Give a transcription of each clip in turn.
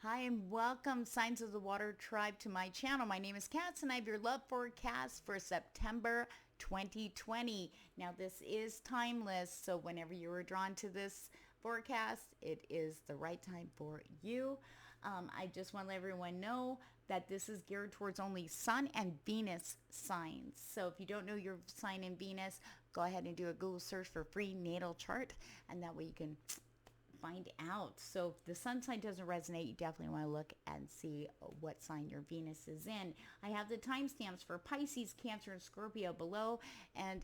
Hi and welcome, Signs of the Water Tribe, to my channel. My name is Katz and I have your love forecast for September 2020. Now this is timeless, so whenever you are drawn to this forecast, it is the right time for you. I just want to let everyone know that this is geared towards only Sun and Venus signs. So if you don't know your sign in Venus, go ahead and do a Google search for free natal chart, and that way you can find out. So if the sun sign doesn't resonate, you definitely want to look and see what sign your Venus is in. I have the timestamps for Pisces, Cancer, and Scorpio below. And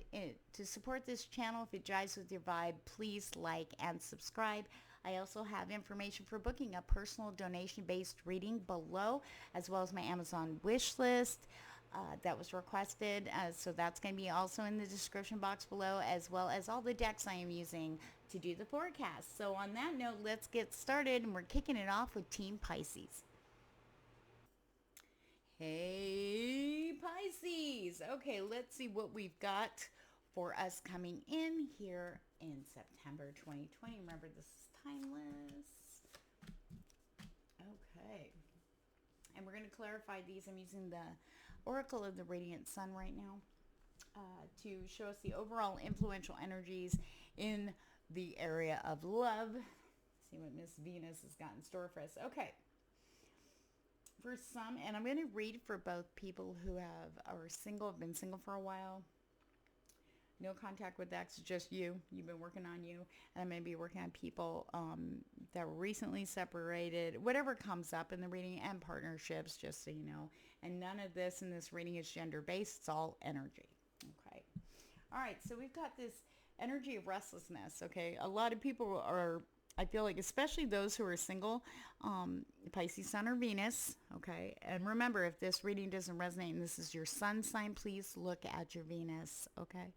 to support this channel, if it jives with your vibe, please like and subscribe. I also have information for booking a personal donation-based reading below, as well as my Amazon wish list that was requested. So that's going to be also in the description box below, as well as all the decks I am using to do the forecast. So on that note, let's get started, and we're kicking it off with Team Pisces. Hey Pisces! Okay, let's see what we've got for us coming in here in September 2020. Remember, this is timeless. Okay. And we're going to clarify these. I'm using the Oracle of the Radiant Sun right now to show us the overall influential energies in the area of love. See what Miss Venus has got in store for us. Okay. For some, and I'm going to read for both people who are single, have been single for a while. No contact with ex, just you. You've been working on you. And I'm going to be working on people that were recently separated. Whatever comes up in the reading, and partnerships, just so you know. And none of this in this reading is gender-based. It's all energy. Okay. All right. So we've got this energy of restlessness. Okay. A lot of people are, I feel like, especially those who are single, Pisces, Sun, or Venus. Okay. And remember, if this reading doesn't resonate and this is your sun sign, please look at your Venus. Okay.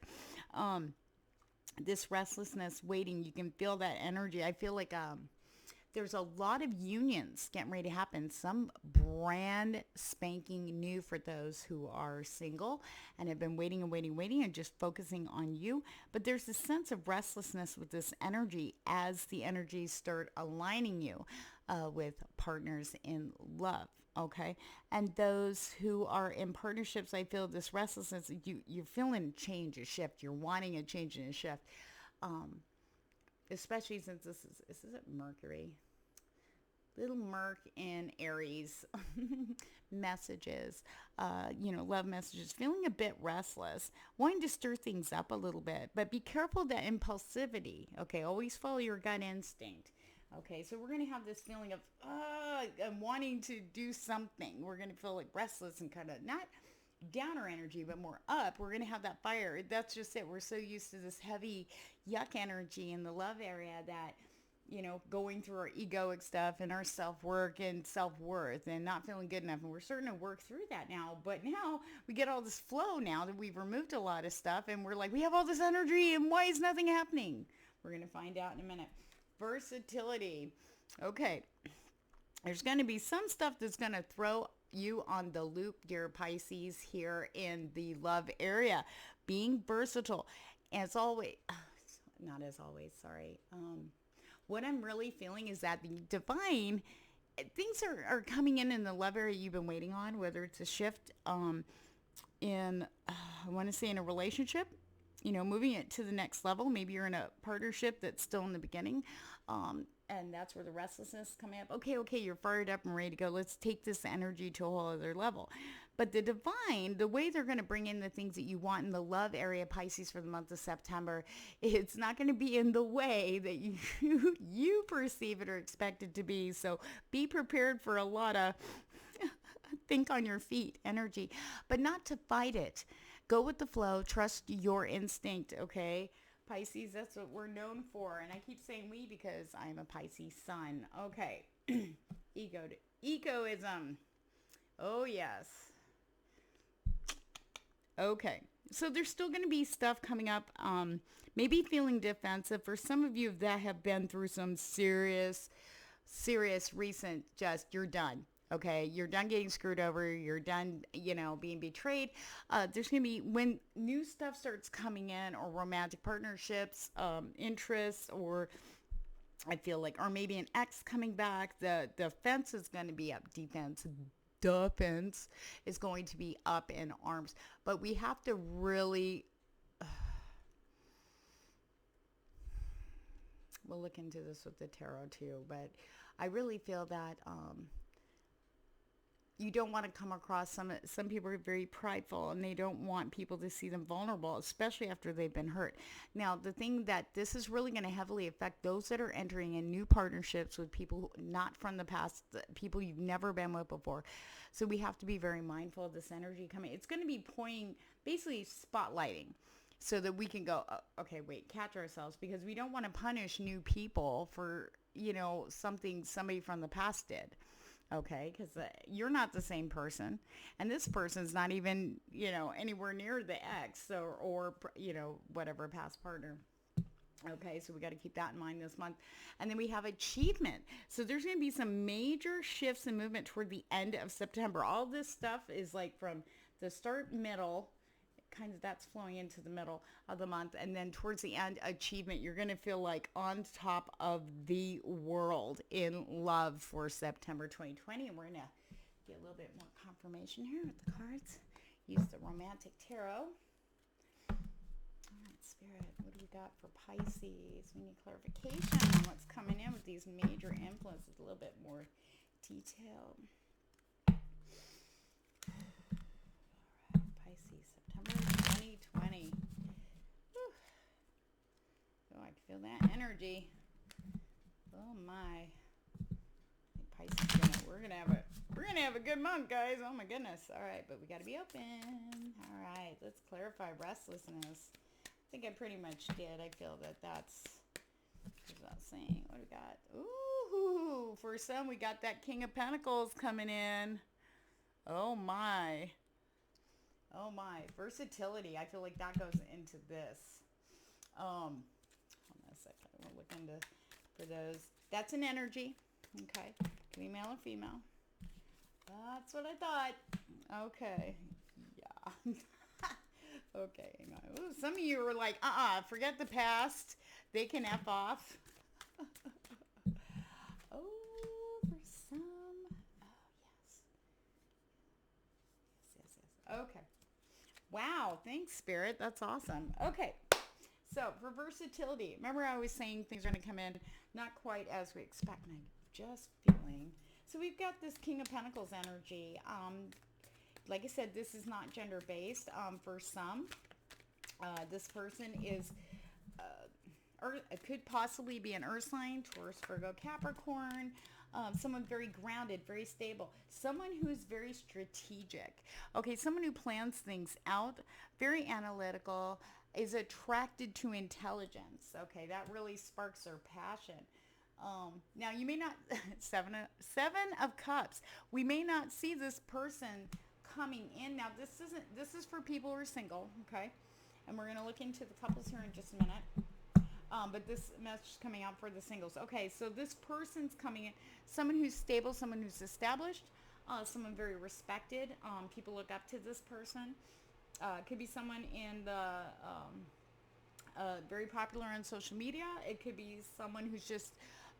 This restlessness, waiting, you can feel that energy. I feel like there's a lot of unions getting ready to happen. Some brand spanking new for those who are single and have been waiting and waiting, waiting, and just focusing on you. But there's a sense of restlessness with this energy as the energies start aligning you with partners in love. Okay. And those who are in partnerships, I feel this restlessness. You're feeling change, a shift. You're wanting a change and a shift. Especially since this is Mercury. Little Merc in Aries messages, love messages, feeling a bit restless, wanting to stir things up a little bit, but be careful that impulsivity. Okay, always follow your gut instinct. Okay, so we're going to have this feeling of wanting to do something. We're going to feel like restless and kind of not downer energy, but more up. We're going to have that fire. That's just it. We're so used to this heavy yuck energy in the love area that, going through our egoic stuff and our self-work and self-worth and not feeling good enough. And we're starting to work through that now. But now we get all this flow now that we've removed a lot of stuff. And we're like, we have all this energy and why is nothing happening? We're going to find out in a minute. Versatility. Okay. There's going to be some stuff that's going to throw you on the loop, dear Pisces, here in the love area. Being versatile. As always, not as always, sorry. What I'm really feeling is that the divine, things are coming in the love area you've been waiting on, whether it's a shift I want to say in a relationship, moving it to the next level. Maybe you're in a partnership that's still in the beginning. And that's where the restlessness is coming up. Okay, you're fired up and ready to go. Let's take this energy to a whole other level. But the divine, the way they're going to bring in the things that you want in the love area, Pisces, for the month of September, it's not going to be in the way that you perceive it or expect it to be. So be prepared for a lot of think on your feet energy, but not to fight it. Go with the flow. Trust your instinct, okay? Pisces, that's what we're known for. And I keep saying we because I'm a Pisces sun. Okay. Egoism. Oh, yes. Okay. So there's still going to be stuff coming up. Maybe feeling defensive. For some of you that have been through some serious recent, you're done. Okay, you're done getting screwed over. You're done, being betrayed. There's going to be, when new stuff starts coming in, or romantic partnerships, interests, or I feel like, or maybe an ex coming back. The fence is going to be up. Defense is going to be up in arms. But we have to really, we'll look into this with the tarot too. But I really feel that you don't want to come across some people are very prideful and they don't want people to see them vulnerable, especially after they've been hurt. Now, the thing that this is really going to heavily affect those that are entering in new partnerships with people not from the past, people you've never been with before. So we have to be very mindful of this energy coming. It's going to be pointing, basically spotlighting, so that we can go, oh, okay, wait, catch ourselves, because we don't want to punish new people for, something somebody from the past did. Okay, because you're not the same person, and this person's not even, anywhere near the ex or whatever past partner. Okay, so we got to keep that in mind this month. And then we have achievement. So there's going to be some major shifts and movement toward the end of September. All this stuff is like from the start, middle, kind of that's flowing into the middle of the month, and then towards the end, achievement. You're going to feel like on top of the world in love for September 2020. And we're going to get a little bit more confirmation here with the cards. Use the romantic tarot. All right, Spirit, what do we got for Pisces? We need clarification on what's coming in with these major influences, a little bit more detail. September 2020. Whew. Oh, I can feel that energy. Oh my. Pisces, we're gonna have a good month, guys. Oh my goodness. All right, but we gotta be open. All right, let's clarify restlessness. I think I pretty much did. I feel that's without saying. What do we got? Ooh, for some we got that King of Pentacles coming in. Oh my. Oh my, versatility. I feel like that goes into this. Hold on a second. We'll look into for those. That's an energy. Okay. Can be male or female. That's what I thought. Okay. Yeah. Okay, hang on. Ooh, some of you were like, forget the past. They can F off. Oh, for some. Oh, yes. Okay. Wow, thanks, Spirit. That's awesome. Okay, so for versatility, remember I was saying things are going to come in not quite as we expect, and I'm just feeling. So we've got this King of Pentacles energy. Like I said, this is not gender-based. For some, this person is, it could possibly be an Earth sign, Taurus, Virgo, Capricorn. Someone very grounded, very stable, someone who's very strategic. Okay, someone who plans things out, very analytical, is attracted to intelligence. Okay, that really sparks their passion. Now you may not, seven of Cups. We may not see this person coming in. Now this is for people who are single. Okay, and we're gonna look into the couples here in just a minute. But this message is coming out for the singles. Okay, so this person's coming in. Someone who's stable, someone who's established, someone very respected. People look up to this person. It could be someone in the very popular on social media. It could be someone who's just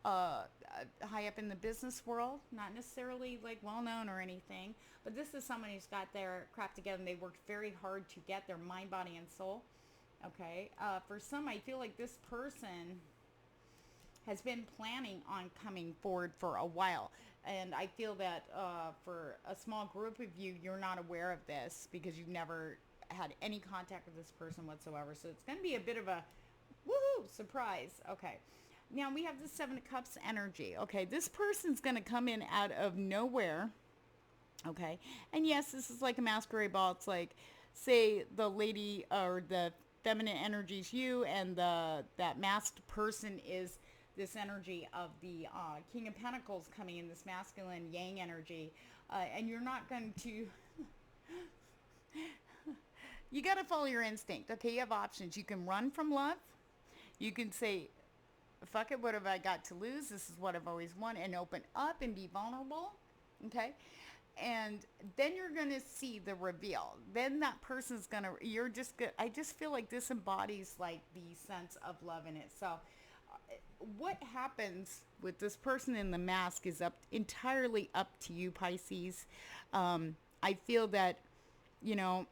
high up in the business world, not necessarily like well-known or anything. But this is someone who's got their crap together, and they worked very hard to get their mind, body, and soul. Okay, for some, I feel like this person has been planning on coming forward for a while. And I feel that for a small group of you, you're not aware of this because you've never had any contact with this person whatsoever. So it's going to be a bit of a woohoo surprise. Okay, now we have the Seven of Cups energy. Okay, this person's going to come in out of nowhere. Okay, and yes, this is like a masquerade ball. It's like, say the lady or the feminine energy is you, and that masked person is this energy of the King of Pentacles coming in, this masculine yang energy, and you're not going to you got to follow your instinct. Okay, you have options. You can run from love. You can say, fuck it, what have I got to lose? This is what I've always wanted, and open up and be vulnerable. Okay, and then you're going to see the reveal. Then that person's going to, I just feel like this embodies like the sense of love in it. So what happens with this person in the mask is up entirely up to you, Pisces. I feel that, you know,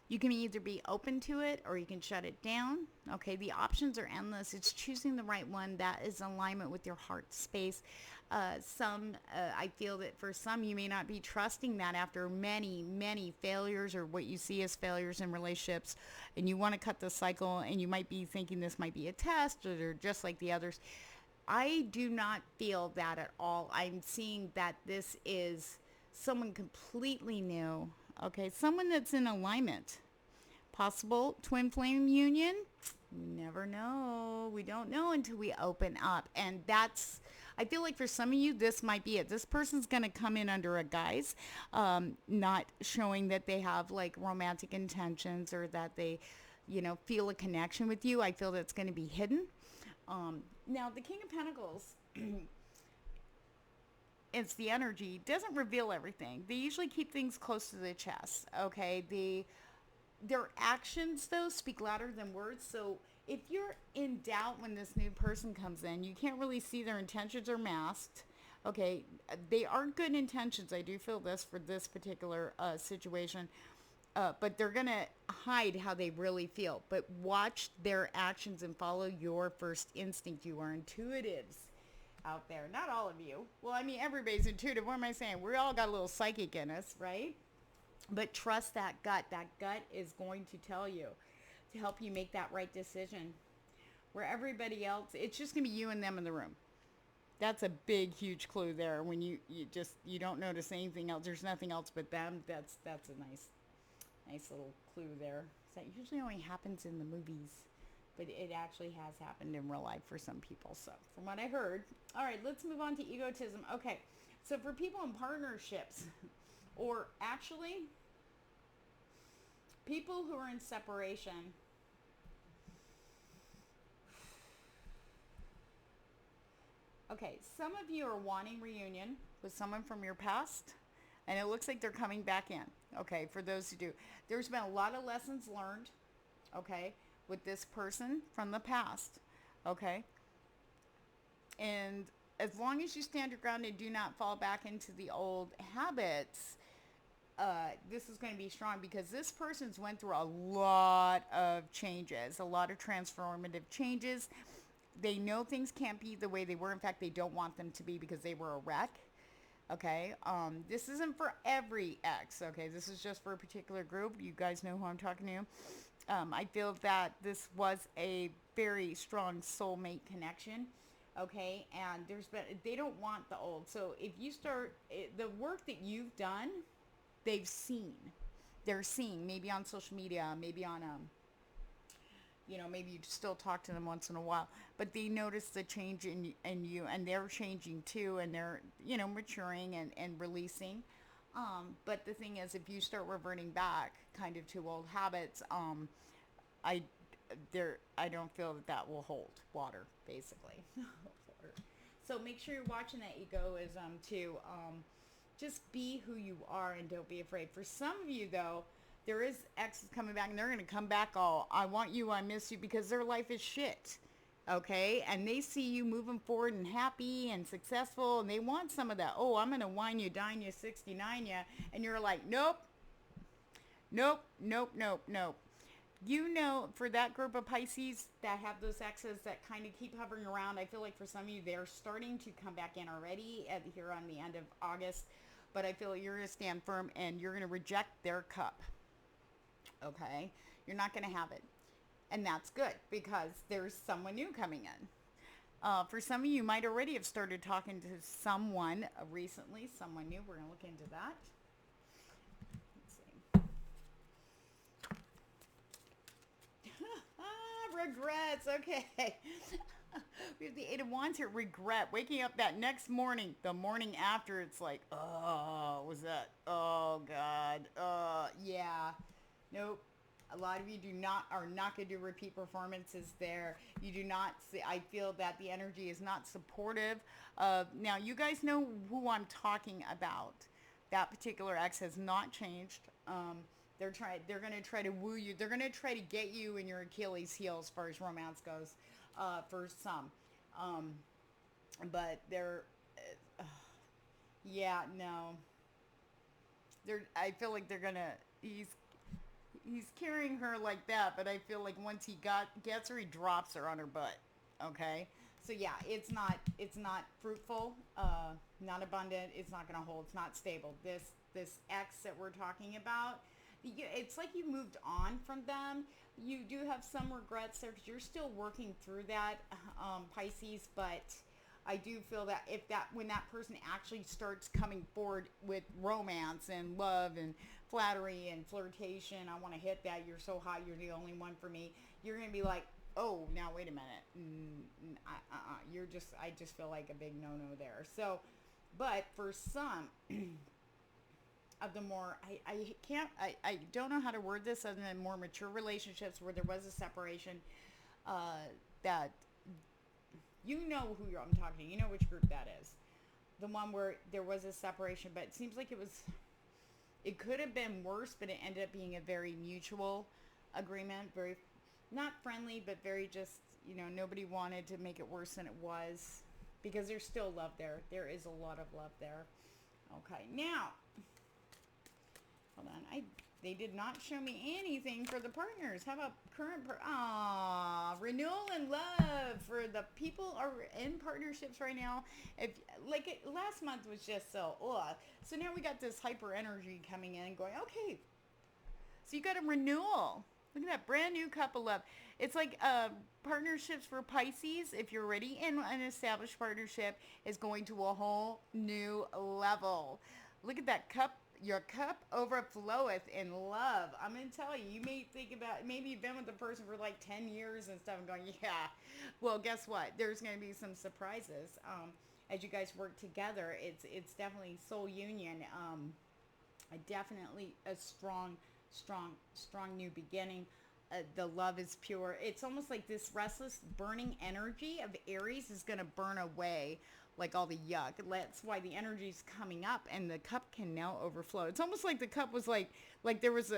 you can either be open to it or you can shut it down. Okay, the options are endless. It's choosing the right one that is in alignment with your heart space. I feel that for some, you may not be trusting that after many, many failures or what you see as failures in relationships, and you want to cut the cycle, and you might be thinking this might be a test or they're just like the others. I do not feel that at all. I'm seeing that this is someone completely new. Okay, someone that's in alignment. Possible twin flame union? We never know. We don't know until we open up. And that's, I feel like for some of you, this might be it. This person's going to come in under a guise, not showing that they have like romantic intentions or that they, feel a connection with you. I feel that's going to be hidden. Now, the King of Pentacles, it's the energy, doesn't reveal everything. They usually keep things close to the chest, okay? Their actions, though, speak louder than words. So if you're in doubt when this new person comes in, you can't really see their intentions are masked, okay? They are good intentions. I do feel this for this particular situation. But they're going to hide how they really feel. But watch their actions and follow your first instinct. You are intuitives out there. Not all of you. Well, I mean, everybody's intuitive. What am I saying? We all got a little psychic in us, right? But trust that gut. That gut is going to tell you to help you make that right decision. Where everybody else, it's just going to be you and them in the room. That's a big, huge clue there. When you don't notice anything else. There's nothing else but them. That's a nice little clue there. That usually only happens in the movies, but it actually has happened in real life for some people. So from what I heard, all right, let's move on to egotism. Okay, so for people in partnerships, or actually people who are in separation, okay, some of you are wanting reunion with someone from your past, and it looks like they're coming back in. Okay, for those who do. There's been a lot of lessons learned, okay, with this person from the past, okay? And as long as you stand your ground and do not fall back into the old habits, this is going to be strong because this person's went through a lot of changes, a lot of transformative changes. They know things can't be the way they were. In fact, they don't want them to be because they were a wreck. Okay, this isn't for every ex, okay? This is just for a particular group. You guys know who I'm talking to. I feel that this was a very strong soulmate connection, okay? And they don't want the old. So if you start, the work that you've done, they've seen. They're seeing, maybe on social media, maybe on, maybe you still talk to them once in a while, but they notice the change in you, and they're changing too, and they're, maturing and releasing. But the thing is, if you start reverting back kind of to old habits, I don't feel that will hold water, basically. So make sure you're watching that egoism too. Just be who you are and don't be afraid. For some of you, though, there is exes coming back, and they're going to come back all, I want you, I miss you, because their life is shit, okay? And they see you moving forward and happy and successful, and they want some of that. Oh, I'm going to wine you, dine you, 69 you, and you're like, nope, nope, nope, nope, nope. For that group of Pisces that have those exes that kind of keep hovering around, I feel like for some of you, they're starting to come back in already here on the end of August, but I feel you're going to stand firm, and you're going to reject their cup. Okay, you're not going to have it, and that's good because there's someone new coming in. For some of you, might already have started talking to someone recently, someone new. We're going to look into that. Let's see. Regrets. Okay. We have the Eight of Wands here. Regret. Waking up that next morning, the morning after, it's like, oh, was that? Oh God. Yeah. Nope. A lot of you are not going to do repeat performances there. You do not see, I feel that the energy is not supportive of, now you guys know who I'm talking about. That particular ex has not changed. They're going to try to woo you. They're going to try to get you in your Achilles heel as far as romance goes, for some. Um, but yeah, no. I feel like he's carrying her like that, but I feel like once gets her, he drops her on her butt. Okay, so yeah, it's not fruitful, not abundant. It's not going to hold. It's not stable. This ex that we're talking about, it's like you moved on from them. You do have some regrets there because you're still working through that, Pisces, but I do feel that when that person actually starts coming forward with romance and love and flattery and flirtation, I want to hit that. You're so hot. You're the only one for me. You're gonna be like, oh, now wait a minute. I just feel like a big no-no there. So, but for some of the more, I don't know how to word this other than more mature relationships where there was a separation, that you know who I'm talking to. You know which group that is. The one where there was a separation, but it seems like it could have been worse, but it ended up being a very mutual agreement, very, not friendly, but very just, nobody wanted to make it worse than it was, because there's still love there. There is a lot of love there. Okay, now, hold on. They did not show me anything for the partners. How about renewal and love for the people are in partnerships right now. Last month was just so, so now we got this hyper energy coming in and going, okay, so you got a renewal. Look at that brand new cup of love. It's like partnerships for Pisces. If you're already in an established partnership, is going to a whole new level. Look at that cup. Your cup overfloweth in love. I'm going to tell you, you may think about, maybe you've been with the person for like 10 years and stuff and going, yeah. Well, guess what? There's going to be some surprises. As you guys work together, it's definitely soul union. Definitely a strong new beginning. The love is pure. It's almost like this restless, burning energy of Aries is going to burn away like all the yuck. That's why the energy is coming up and the cup can now overflow. It's almost like the cup was like there was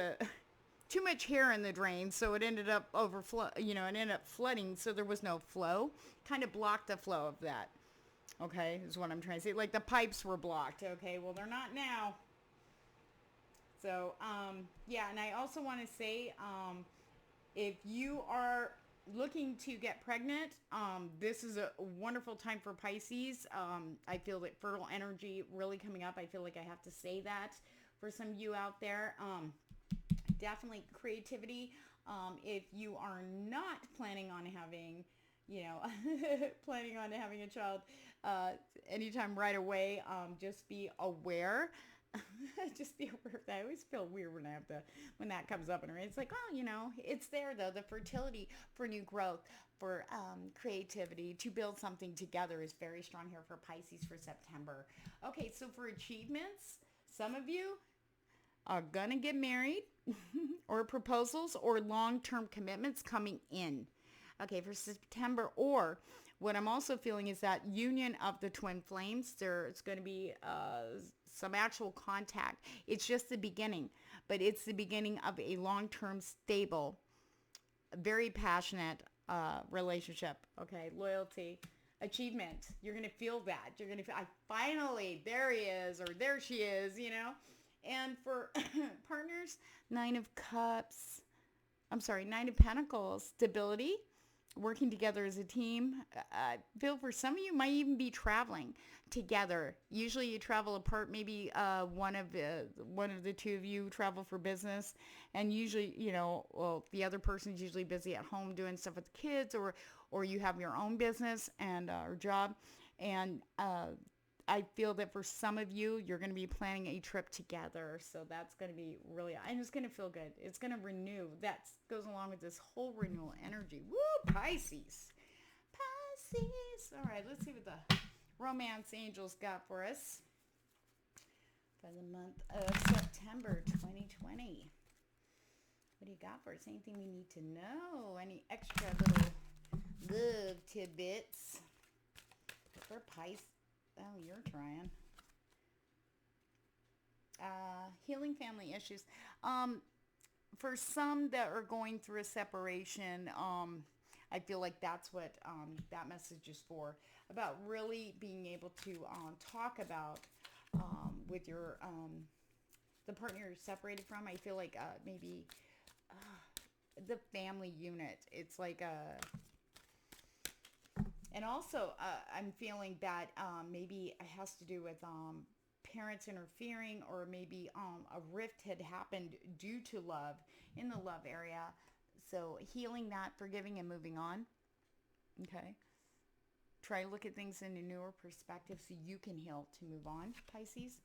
too much hair in the drain, so it ended up it ended up flooding, so there was no flow. Kind of blocked the flow of that. Okay, is what I'm trying to say. Like the pipes were blocked. Okay, well, they're not now. So, yeah, and I also want to say, if you are looking to get pregnant, this is a wonderful time for Pisces. I feel that fertile energy really coming up. I feel like I have to say that for some of you out there. Definitely creativity. If you are not planning on having, planning on having a child anytime right away, just be aware. Just be aware of that. I always feel weird when that comes up, and it's like, oh, it's there though. The fertility for new growth, for creativity, to build something together is very strong here for Pisces for September. Okay, so for achievements, some of you are gonna get married, or proposals or long-term commitments coming in. Okay, for September, or what I'm also feeling is that union of the twin flames. There's going to be some actual contact. It's just the beginning, but it's the beginning of a long-term, stable, very passionate relationship. Okay, loyalty, achievement. You're going to feel that. You're going to feel, finally, there he is, or there she is, And for partners, Nine of Pentacles, stability, working together as a team. I feel for some of you might even be traveling together. Usually you travel apart. Maybe one of the two of you travel for business, and usually the other person's usually busy at home doing stuff with the kids, or you have your own business and or job. And I feel that for some of you, you're going to be planning a trip together. So that's going to be really, and it's going to feel good. It's going to renew. That goes along with this whole renewal energy. Woo, Pisces. All right, let's see what the romance angels got for us for the month of September 2020. What do you got for us? Anything we need to know? Any extra little love tidbits for Pisces? Oh, you're trying. Healing family issues. for some that are going through a separation, I feel like that's what that message is for, about really being able to talk about with your the partner you're separated from. I feel like maybe the family unit. It's like a, and also I'm feeling that maybe it has to do with parents interfering, or maybe a rift had happened due to love in the love area. So healing that, forgiving, and moving on. Okay. Try to look at things in a newer perspective so you can heal to move on, Pisces.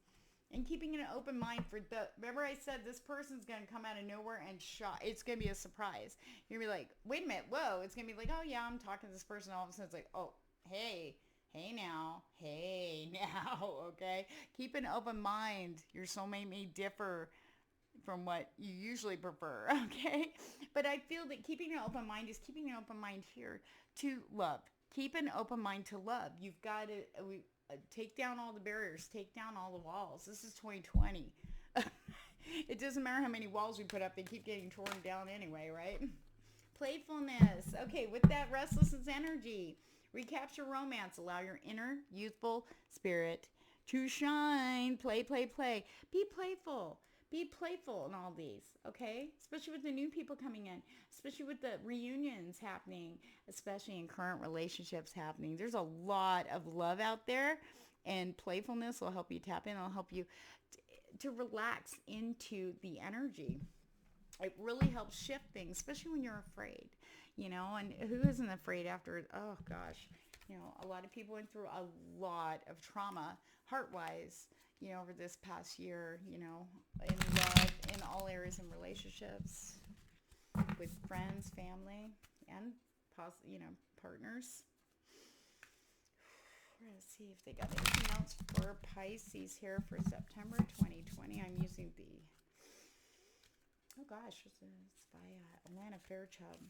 And keeping an open mind for the, remember I said this person's going to come out of nowhere and shock. It's going to be a surprise. You're going to be like, wait a minute, whoa. It's going to be like, oh yeah, I'm talking to this person. All of a sudden it's like, oh, hey now, okay? Keep an open mind. Your soulmate may differ from what you usually prefer, okay? But I feel that keeping an open mind is keeping an open mind here to love. Keep an open mind to love. You've got to take down all the barriers, take down all the walls. This is 2020. It doesn't matter how many walls we put up, they keep getting torn down anyway, right? Playfulness. Okay, with that restlessness energy, recapture romance. Allow your inner youthful spirit to shine. Play, play, play. Be playful. Be playful in all these, okay? Especially with the new people coming in, especially with the reunions happening, especially in current relationships happening. There's a lot of love out there, and playfulness will help you tap in. It'll help you to relax into the energy. It really helps shift things, especially when you're afraid, and who isn't afraid after, oh gosh, a lot of people went through a lot of trauma heart-wise, over this past year, in love, in all areas, in relationships, with friends, family, and, partners. We're going to see if they got anything else for Pisces here for September 2020. I'm using the, oh gosh, it's by Alana Fairchild.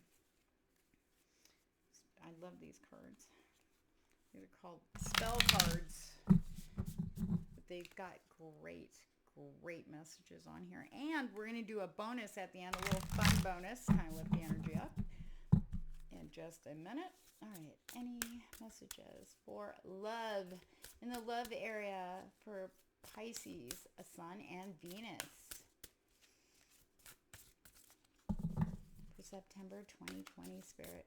I love these cards. These are called spell cards. They've got great messages on here. And we're going to do a bonus at the end, a little fun bonus, kind of lift the energy up in just a minute. All right, any messages for love in the love area for Pisces, a Sun and Venus for September 2020, Spirit?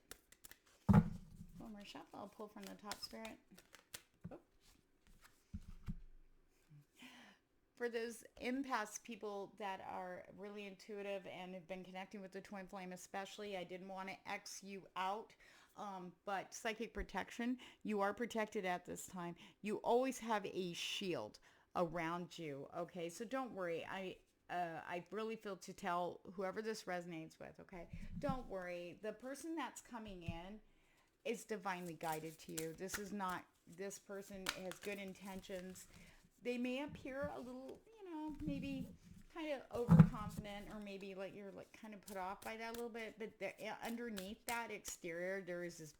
One more shuffle. I'll pull from the top, Spirit. For those empaths, people that are really intuitive and have been connecting with the twin flame especially, I didn't want to X you out, but psychic protection, you are protected at this time. You always have a shield around you, okay? So don't worry. I really feel to tell whoever this resonates with, okay? Don't worry. The person that's coming in is divinely guided to you. This person has good intentions. They may appear a little, maybe kind of overconfident, or maybe like you're like kind of put off by that a little bit. But underneath that exterior, there is this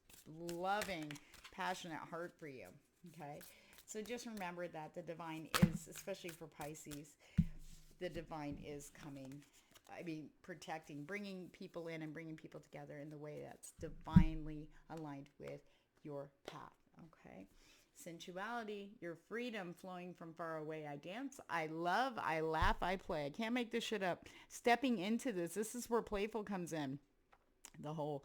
loving, passionate heart for you. Okay, so just remember that the divine is, especially for Pisces, the divine is coming. Protecting, bringing people in and bringing people together in the way that's divinely aligned with your path. Okay. Sensuality, your freedom flowing from far away. I dance, I love, I laugh, I play. I can't make this shit up. Stepping into this is where playful comes in. The whole,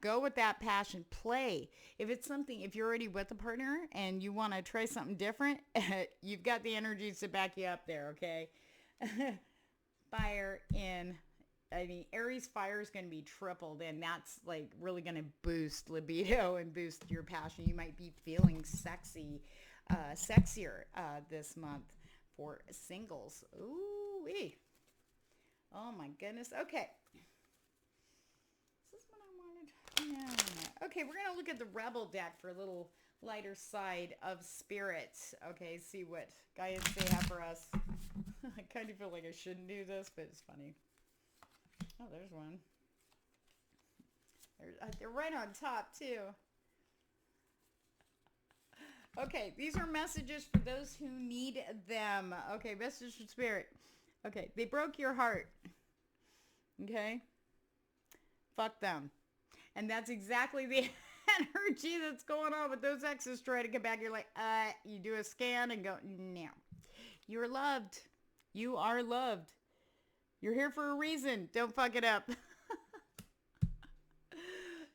go with that passion. Play. If you're already with a partner and you want to try something different, you've got the energies to back you up there, okay? Fire in. Aries fire is going to be tripled, and that's like really going to boost libido and boost your passion. You might be feeling sexier this month for singles. Ooh-wee. Oh my goodness. Okay. Is this what I wanted? No. Okay, we're going to look at the Rebel deck for a little lighter side of spirits. Okay, see what guidance they have for us. I kind of feel like I shouldn't do this, but it's funny. Oh, there's one. They're right on top, too. Okay, these are messages for those who need them. Okay, message from Spirit. Okay, they broke your heart. Okay? Fuck them. And that's exactly the energy that's going on with those exes trying to get back. You're like, you do a scan and go, no. You're loved. You are loved. You're here for a reason. Don't fuck it up.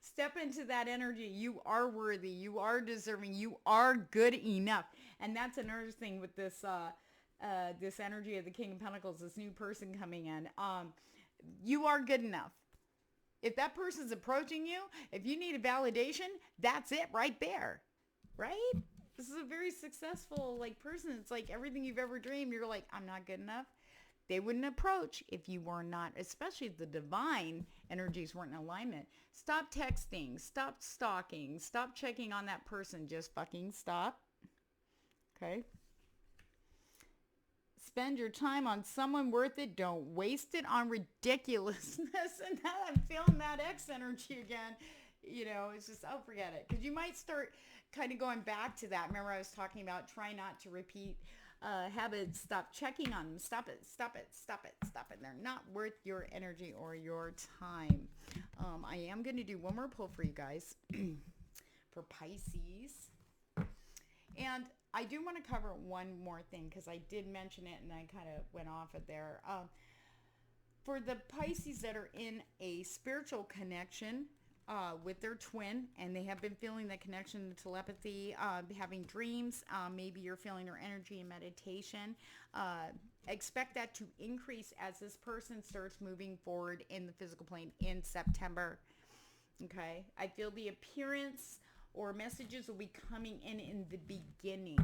Step into that energy. You are worthy. You are deserving. You are good enough. And that's another thing with this this energy of the King of Pentacles, this new person coming in. You are good enough. If that person's approaching you, if you need a validation, that's it right there. Right? This is a very successful person. It's like everything you've ever dreamed. You're like, I'm not good enough. They wouldn't approach if you were not, especially if the divine energies weren't in alignment. Stop texting. Stop stalking. Stop checking on that person. Just fucking stop. Okay? Spend your time on someone worth it. Don't waste it on ridiculousness. And now I'm feeling that X energy again. It's just, oh, forget it. Because you might start kind of going back to that. Remember I was talking about try not to repeat habits. Stop checking on them. Stop it. Stop it. Stop it. Stop it. They're not worth your energy or your time. I am going to do one more pull for you guys for Pisces. And I do want to cover one more thing because I did mention it and I kind of went off it there. For the Pisces that are in a spiritual connection with their twin, and they have been feeling that connection to telepathy, having dreams, maybe you're feeling their energy in meditation. Expect that to increase as this person starts moving forward in the physical plane in September. Okay, I feel the appearance or messages will be coming in the beginning,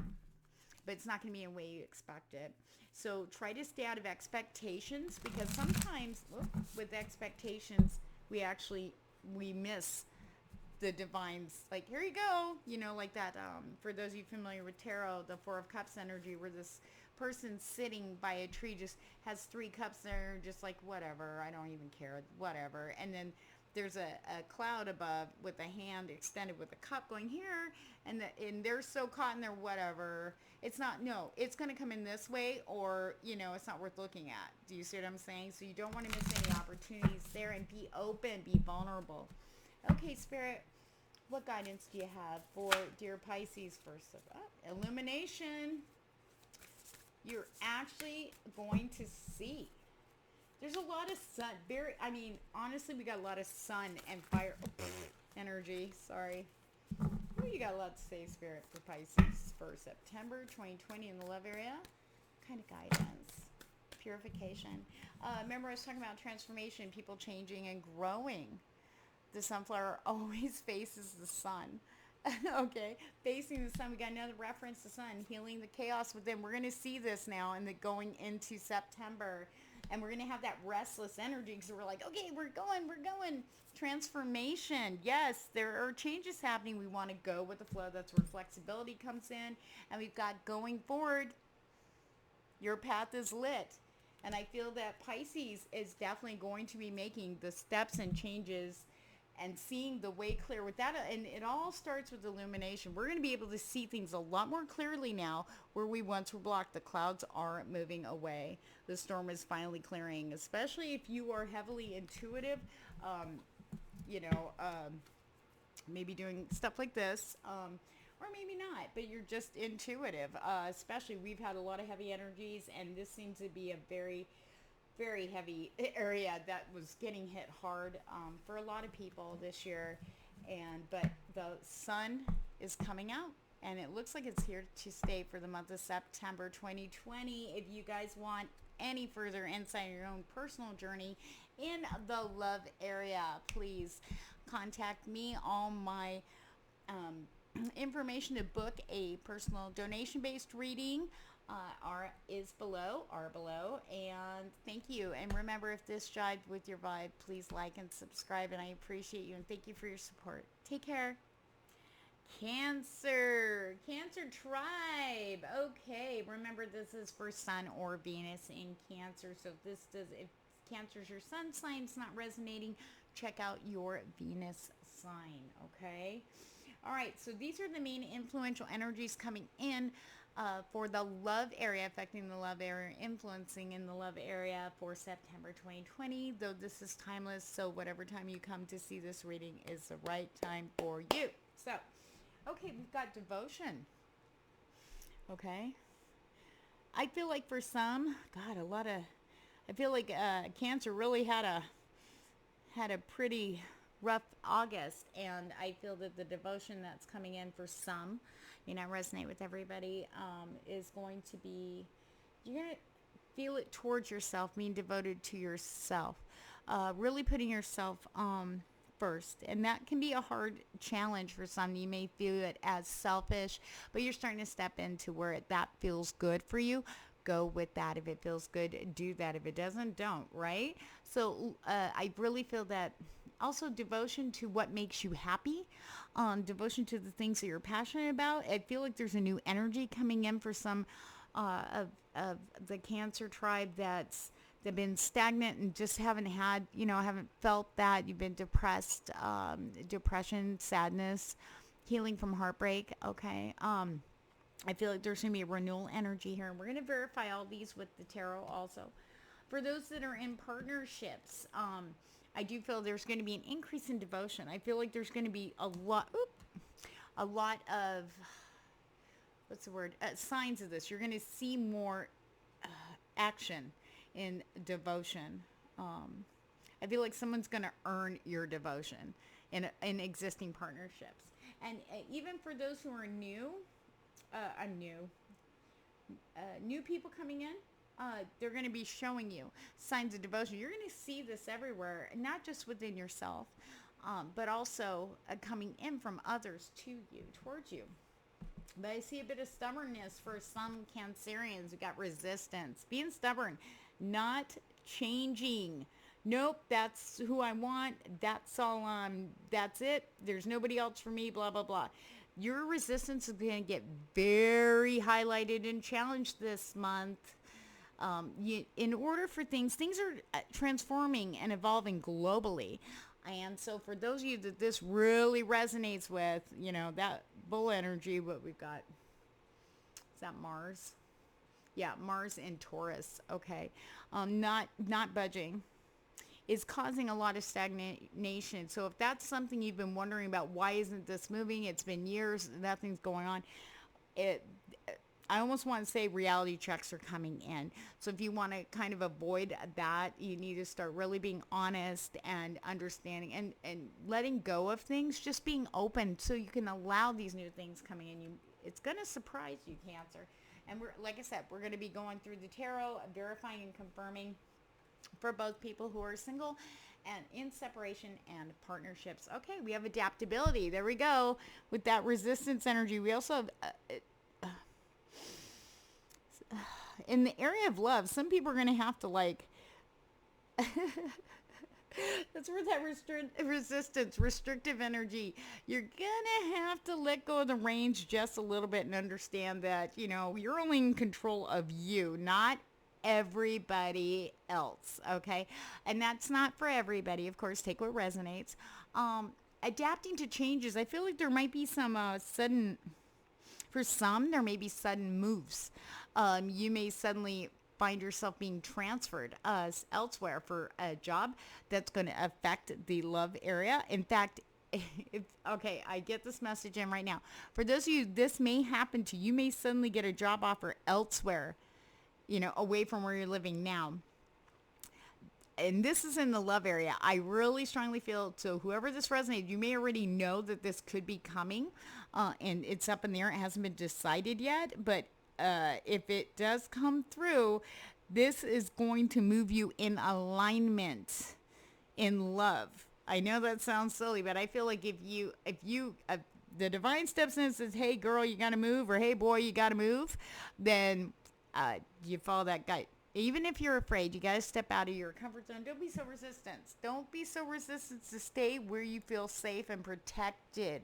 but it's not going to be in the way you expect it. So try to stay out of expectations, because sometimes with expectations, we miss the divines. Like, here you go, like that. For those of you familiar with tarot, the Four of Cups energy, where this person sitting by a tree just has 3 cups there, just like, whatever, I don't even care, whatever. And then there's a cloud above with a hand extended with a cup going here, and they're so caught in their whatever. It's going to come in this way, or, it's not worth looking at. Do you see what I'm saying? So you don't want to miss any opportunities there, and be open, be vulnerable. Okay, Spirit, what guidance do you have for dear Pisces first? Illumination. You're actually going to see. There's a lot of sun. Honestly, we got a lot of sun and fire energy. Sorry. You got a lot to say, Spirit, for Pisces for September 2020 in the love area. What kind of guidance? Purification. Remember I was talking about transformation, people changing and growing. The sunflower always faces the sun. Okay, facing the sun. We got another reference to sun, healing the chaos within. We're going to see this now and going into September. And we're going to have that restless energy because we're like, okay, we're going. Transformation. Yes, there are changes happening. We want to go with the flow. That's where flexibility comes in. And we've got going forward. Your path is lit. And I feel that Pisces is definitely going to be making the steps and changes and seeing the way clear with that. And it all starts with illumination. We're going to be able to see things a lot more clearly now where we once were blocked. The clouds are moving away. The storm is finally clearing, especially if you are heavily intuitive, maybe doing stuff like this, or maybe not, but you're just intuitive. Especially we've had a lot of heavy energies, and this seems to be a very, very heavy area that was getting hit hard for a lot of people this year. But the sun is coming out, and it looks like it's here to stay for the month of September 2020. If you guys want any further insight in your own personal journey in the love area, please contact me. All my information to book a personal donation-based reading are below. And thank you. And remember, if this jived with your vibe, please like and subscribe, and I appreciate you, and thank you for your support. Take care. Cancer tribe. Okay, remember, this is for Sun or Venus in Cancer. So if Cancer's your sun sign, it's not resonating, check out your Venus sign. Okay. All right, so these are the main influential energies coming in For the love area, affecting the love area, influencing in the love area for September 2020. Though this is timeless, so whatever time you come to see this reading is the right time for you. So, okay, we've got devotion. Okay. I feel like for some, God, I feel like Cancer really had a pretty rough August, and I feel that the devotion that's coming in for some, resonate with everybody, is going to be, you're going to feel it towards yourself, being devoted to yourself, really putting yourself first. And that can be a hard challenge for some. You may feel it as selfish, but you're starting to step into where that feels good for you. Go with that. If it feels good, do that. If it doesn't, don't, right? So I really feel that also devotion to what makes you happy, devotion to the things that you're passionate about. I feel like there's a new energy coming in for some of the Cancer tribe they've been stagnant and just haven't haven't felt that. You've been depressed, depression, sadness, healing from heartbreak. Okay. I feel like there's going to be a renewal energy here. And we're going to verify all these with the tarot also. For those that are in partnerships, I do feel there's going to be an increase in devotion. I feel like there's going to be a lot of, signs of this. You're going to see more action in devotion. I feel like someone's going to earn your devotion in existing partnerships. And even for those who are new people coming in, they're going to be showing you signs of devotion. You're going to see this everywhere, not just within yourself, but also coming in from others to you, towards you. But I see a bit of stubbornness for some Cancerians who got resistance. Being stubborn, not changing. Nope, that's who I want. That's all. That's it. There's nobody else for me, blah, blah, blah. Your resistance is going to get very highlighted and challenged this month. In order for things are transforming and evolving globally. And so for those of you that this really resonates with, that bull energy, what we've got, is that Mars? Yeah, Mars in Taurus. Okay. Not budging is causing a lot of stagnation. So if that's something you've been wondering about, why isn't this moving? It's been years, nothing's going on. I almost want to say reality checks are coming in. So if you want to kind of avoid that, you need to start really being honest and understanding and letting go of things, just being open so you can allow these new things coming in. It's going to surprise you, Cancer. And like I said, we're going to be going through the tarot, verifying and confirming for both people who are single and in separation and partnerships. Okay, we have adaptability. There we go. With that resistance energy, we also have in the area of love, some people are going to have to that's where that restrictive energy, you're going to have to let go of the reins just a little bit and understand that, you're only in control of you, not everybody else. Okay. And that's not for everybody. Of course, take what resonates. Adapting to changes. I feel like there might be some for some, there may be sudden moves. You may suddenly find yourself being transferred elsewhere for a job that's going to affect the love area. In fact, I get this message in right now. For those of you, this may happen to you. You may suddenly get a job offer elsewhere, away from where you're living now. And this is in the love area. I really strongly feel, so whoever this resonates, you may already know that this could be coming, and it's up in the air. It hasn't been decided yet, but if it does come through, this is going to move you in alignment in love. I know that sounds silly, but I feel like if the divine steps in and says, hey girl, you got to move, or hey boy, you got to move, then you follow that guide. Even if you're afraid, you got to step out of your comfort zone. Don't be so resistant. Don't be so resistant to stay where you feel safe and protected.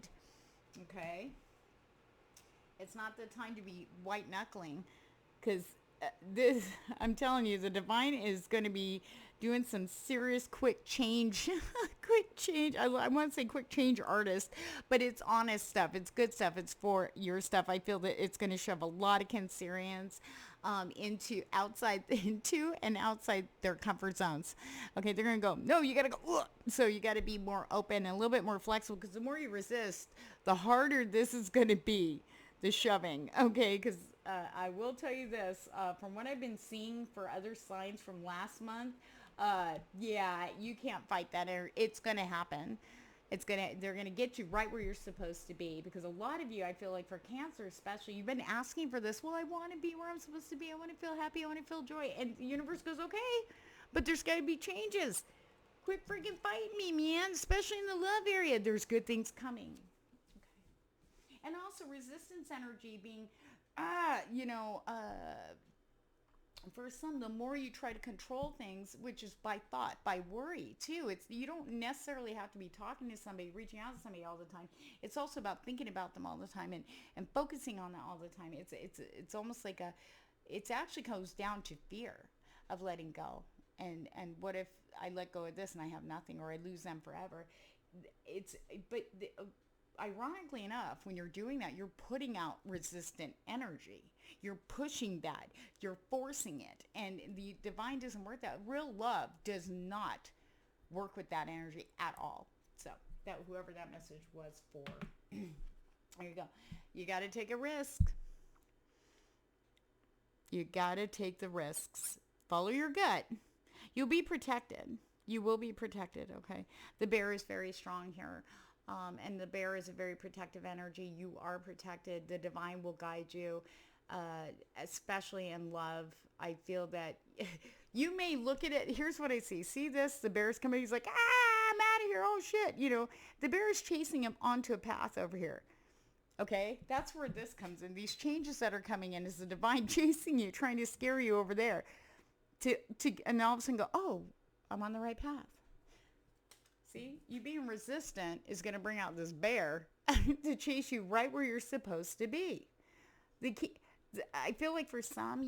Okay? It's not the time to be white knuckling, because this, I'm telling you, the divine is going to be doing some serious quick change. Quick change. I want to say quick change artist, but it's honest stuff. It's good stuff. It's for your stuff. I feel that it's going to shove a lot of Cancerians into and outside their comfort zones. Okay, they're going to go, no, you got to go. Ugh. So you got to be more open and a little bit more flexible, because the more you resist, the harder this is going to be, the shoving. Okay, because I will tell you this, from what I've been seeing for other signs from last month, yeah, you can't fight that. It's going to happen. They're going to get you right where you're supposed to be, because a lot of you, I feel like for Cancer especially, you've been asking for this. Well, I want to be where I'm supposed to be. I want to feel happy. I want to feel joy. And the universe goes, okay, but there's got to be changes. Quit freaking fighting me, man, especially in the love area. There's good things coming. Okay. And also resistance energy being, for some, the more you try to control things, which is by thought, by worry too. You don't necessarily have to be talking to somebody, reaching out to somebody all the time. It's also about thinking about them all the time and focusing on that all the time. It's almost like it actually goes down to fear of letting go. And what if I let go of this and I have nothing, or I lose them forever? Ironically enough, when you're doing that, you're putting out resistant energy. You're pushing that. You're forcing it. And the divine doesn't work that. Real love does not work with that energy at all. So that whoever that message was for, there you go. You got to take a risk. You got to take the risks. Follow your gut. You'll be protected. You will be protected, okay? The bear is very strong here. And the bear is a very protective energy. You are protected. The divine will guide you, especially in love. I feel that you may look at it. Here's what I see. See this? The bear's coming. He's like, I'm out of here. Oh, shit. The bear is chasing him onto a path over here. Okay? That's where this comes in. These changes that are coming in is the divine chasing you, trying to scare you over there. And all of a sudden go, oh, I'm on the right path. See, you being resistant is going to bring out this bear to chase you right where you're supposed to be. The key, I feel like for some,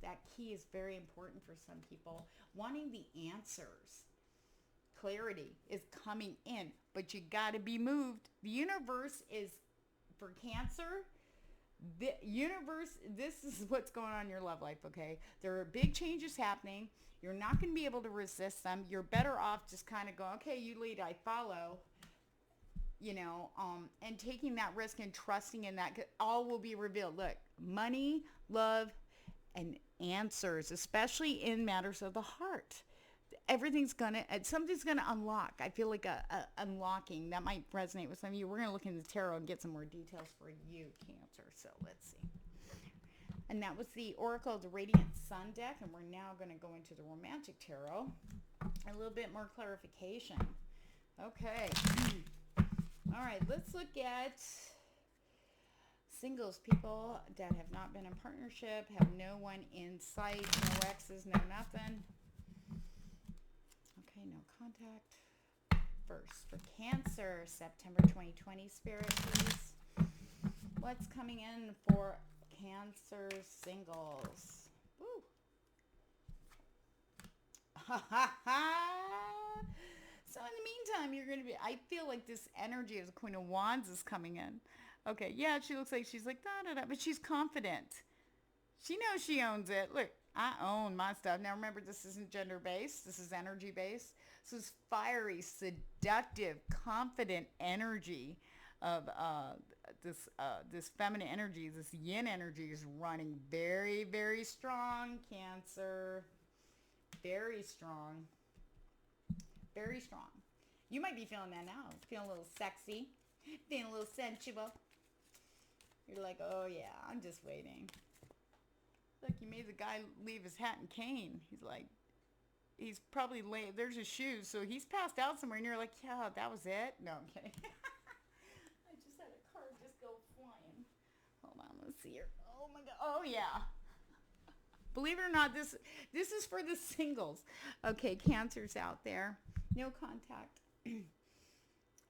that key is very important for some people. Wanting the answers, clarity is coming in, but you got to be moved. The universe is, for Cancer, the universe, this is what's going on in your love life, okay? There are big changes happening. You're not going to be able to resist them. You're better off just kind of going, okay, you lead, I follow, and taking that risk and trusting in that. All will be revealed. Look, money, love, and answers, especially in matters of the heart. Something's going to unlock. I feel like a unlocking. That might resonate with some of you. We're going to look into the tarot and get some more details for you, Cancer. So let's see. And that was the Oracle of the Radiant Sun deck. And we're now going to go into the Romantic Tarot. A little bit more clarification. Okay. All right. Let's look at singles, people that have not been in partnership, have no one in sight, no exes, no nothing. Okay, no contact. First, for Cancer, September 2020, Spirit, please. What's coming in for Cancer singles? Woo. Ha ha ha! So in the meantime, you're going to be, I feel like this energy of the Queen of Wands is coming in. Okay, yeah, she's like, da-da-da, but she's confident. She knows she owns it. Look, I own my stuff. Now remember, this isn't gender-based. This is energy-based. So it's fiery, seductive, confident energy of this feminine energy, this yin energy is running very, very strong, Cancer. Very strong. Very strong. You might be feeling that now. Feeling a little sexy. Feeling a little sensual. You're like, oh yeah, I'm just waiting. Look, you made the guy leave his hat and cane. He's probably late. There's his shoes, so he's passed out somewhere, and you're like, yeah, that was it? No, I'm kidding. I just had a card just go flying. Hold on, let's see here. Oh my God. Oh yeah. Believe it or not, this is for the singles. Okay, Cancer's out there. No contact.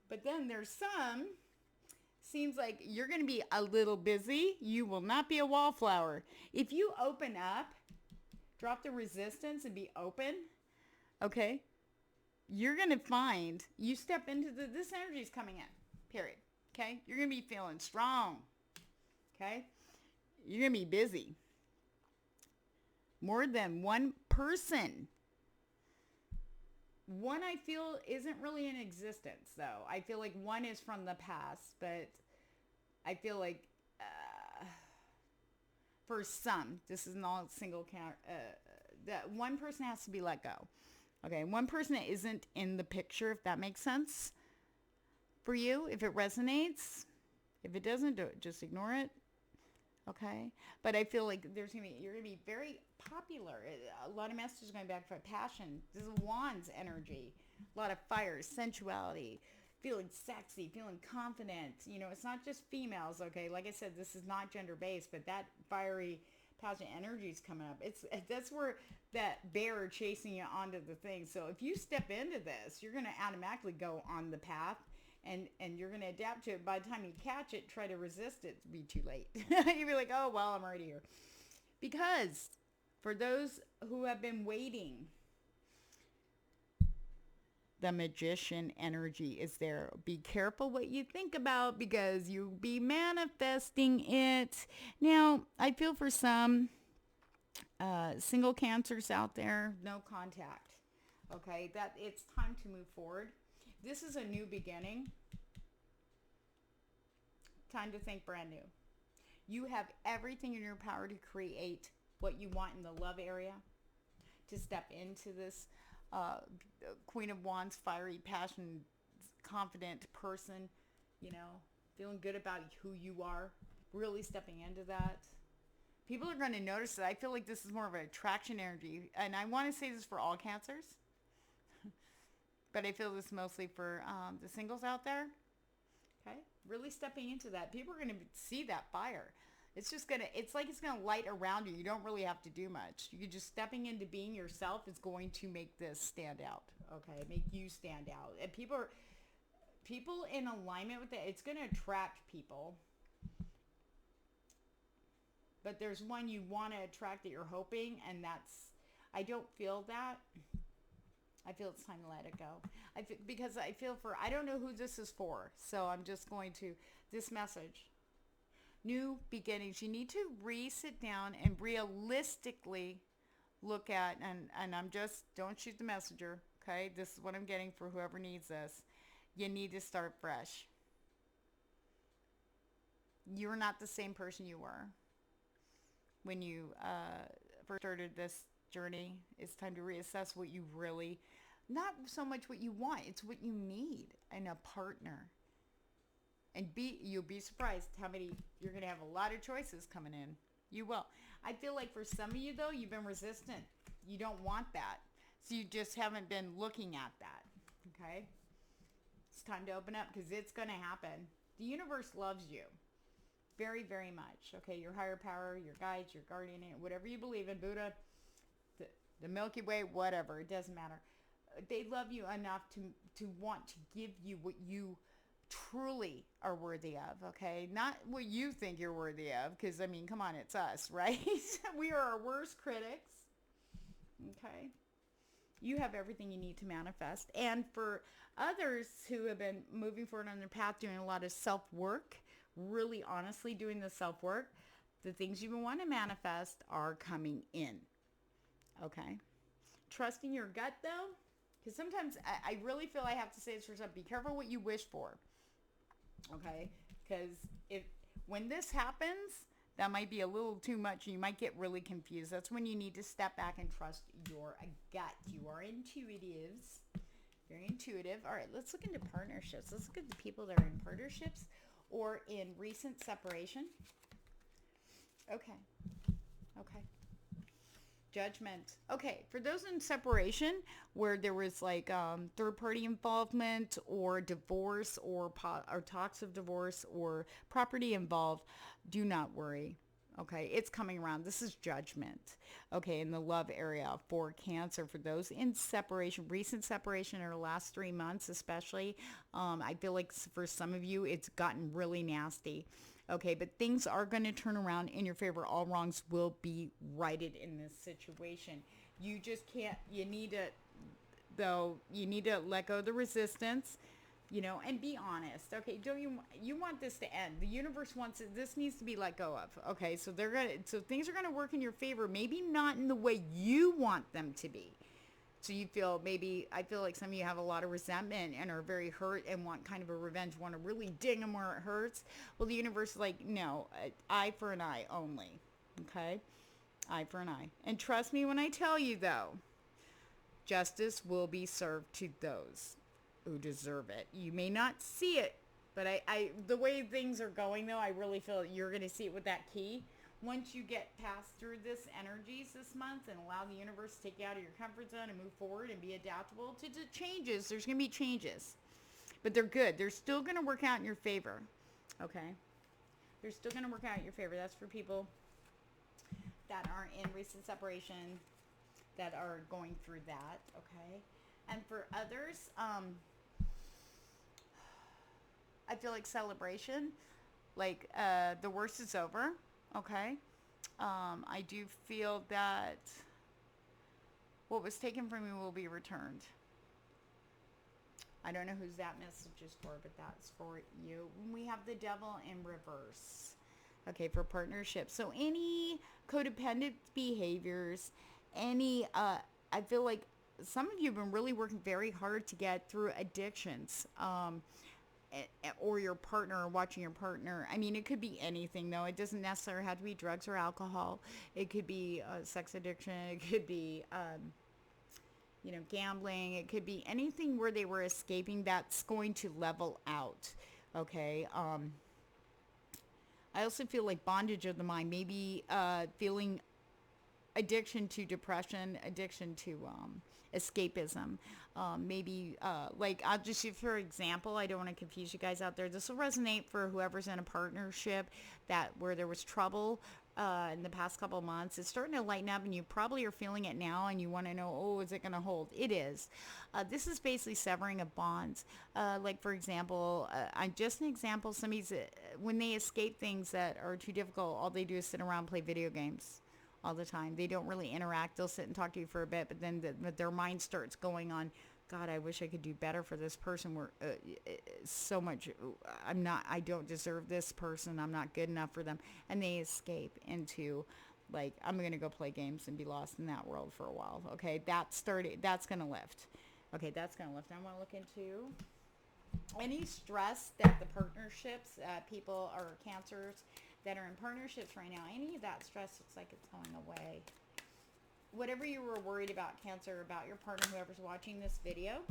But then there's some seems like you're going to be a little busy. You will not be a wallflower. If you open up, drop the resistance and be open, okay, you're going to find you step into this energy is coming in, period. Okay? You're going to be feeling strong. Okay? You're going to be busy. More than one person. One I feel isn't really in existence, though. I feel like one is from the past, but I feel like for some, this is not single count. That one person has to be let go. Okay, one person that isn't in the picture, if that makes sense for you, if it resonates. If it doesn't, do it. Just ignore it. Okay, but I feel like you're gonna be very popular. A lot of messages going back for passion. This is Wands energy. A lot of fire, sensuality, feeling sexy, feeling confident. You know, it's not just females. Okay, like I said, this is not gender based, but that fiery, passionate energy is coming up. That's where that bear chasing you onto the thing. So if you step into this, you're gonna automatically go on the path. And you're going to adapt to it. By the time you catch it, try to resist it, it'll be too late. You'll be like, oh, well, I'm already here. Because for those who have been waiting, the magician energy is there. Be careful what you think about because you'll be manifesting it. Now, I feel for some single cancers out there, no contact. Okay, that it's time to move forward. This is a new beginning. Time to think brand new. You have everything in your power to create what you want in the love area. To step into this Queen of Wands, fiery, passionate, confident person. You know, feeling good about who you are. Really stepping into that. People are going to notice it. I feel like this is more of an attraction energy. And I want to say this for all cancers. But I feel this mostly for the singles out there. Okay? Really stepping into that. People are going to see that fire. It's like it's going to light around you. You don't really have to do much. You just stepping into being yourself is going to make this stand out. Okay? Make you stand out. And people in alignment with it, it's going to attract people. But there's one you want to attract that you're hoping, and I don't feel that. I feel it's time to let it go. Because I don't know who this is for. So I'm just going to, this message. New beginnings. You need to sit down and realistically look at, and don't shoot the messenger. Okay. This is what I'm getting for whoever needs this. You need to start fresh. You're not the same person you were when you first started this journey. It's time to reassess what you really, not so much what you want, it's what you need in a partner. And you'll be surprised how many, you're going to have a lot of choices coming in. You will. I feel like for some of you though, you've been resistant. You don't want that. So you just haven't been looking at that. Okay? It's time to open up because it's going to happen. The universe loves you. Very, very much. Okay? Your higher power, your guides, your guardian, whatever you believe in, Buddha, the Milky Way, whatever, it doesn't matter. They love you enough to want to give you what you truly are worthy of, okay? Not what you think you're worthy of, because, I mean, come on, it's us, right? We are our worst critics, okay? You have everything you need to manifest. And for others who have been moving forward on their path, doing a lot of self-work, really honestly doing the self-work, the things you want to manifest are coming in. Okay. Trusting your gut though, because sometimes I really feel I have to say this for yourself. Be careful what you wish for. Okay. Because when this happens, that might be a little too much. You might get really confused. That's when you need to step back and trust your gut. You are intuitives. Very intuitive. All right. Let's look into partnerships. Let's look at the people that are in partnerships or in recent separation. Okay. Okay. Judgment. Okay, for those in separation where there was like third-party involvement or divorce or talks of divorce or property involved, do not worry. Okay, it's coming around. This is judgment. Okay, in the love area for Cancer, for those in separation, recent separation or last 3 months especially, I feel like for some of you, it's gotten really nasty. Okay, but things are going to turn around in your favor. All wrongs will be righted in this situation. You just can't, you need to, though, you need to let go of the resistance, and be honest. Okay, don't you want this to end? The universe wants it. This needs to be let go of. Okay, so things are gonna work in your favor. Maybe not in the way you want them to be. So I feel like some of you have a lot of resentment and are very hurt and want kind of a revenge, want to really ding them where it hurts. Well, the universe is like, no, eye for an eye only. Okay, eye for an eye. And trust me when I tell you, though, justice will be served to those who deserve it. You may not see it, but I the way things are going, though, I really feel you're going to see it with that key. Once you get past through this energies this month and allow the universe to take you out of your comfort zone and move forward and be adaptable to the changes, there's going to be changes. But they're good. They're still going to work out in your favor. Okay? They're still going to work out in your favor. That's for people that are in recent separation, that are going through that. Okay? And for others, I feel like celebration, like the worst is over. Okay. I do feel that what was taken from you will be returned. I don't know whose that message is for, but that's for you. We have the devil in reverse. Okay, for partnership. So any codependent behaviors, I feel like some of you have been really working very hard to get through addictions. Or your partner, or watching your partner. I mean, it could be anything, though. It doesn't necessarily have to be drugs or alcohol. It could be sex addiction. It could be, gambling. It could be anything where they were escaping that's going to level out. Okay. I also feel like bondage of the mind, maybe feeling addiction to depression, addiction to escapism. Maybe, I'll just use for example, I don't want to confuse you guys out there. This will resonate for whoever's in a partnership where there was trouble in the past couple months. It's starting to lighten up, and you probably are feeling it now, and you want to know, oh, is it going to hold? It is. This is basically severing of bonds. For example, I'm just an example. Somebody's, when they escape things that are too difficult, all they do is sit around and play video games all the time. They don't really interact. They'll sit and talk to you for a bit, but then their mind starts going on, God, I wish I could do better for this person. We're so much, I don't deserve this person. I'm not good enough for them. And they escape into I'm going to go play games and be lost in that world for a while. Okay. That's going to lift. Okay. That's going to lift. I want to look into any stress that the partnerships, people or cancers that are in partnerships right now, any of that stress looks like it's going away. Whatever you were worried about, Cancer, about your partner, whoever's watching this video,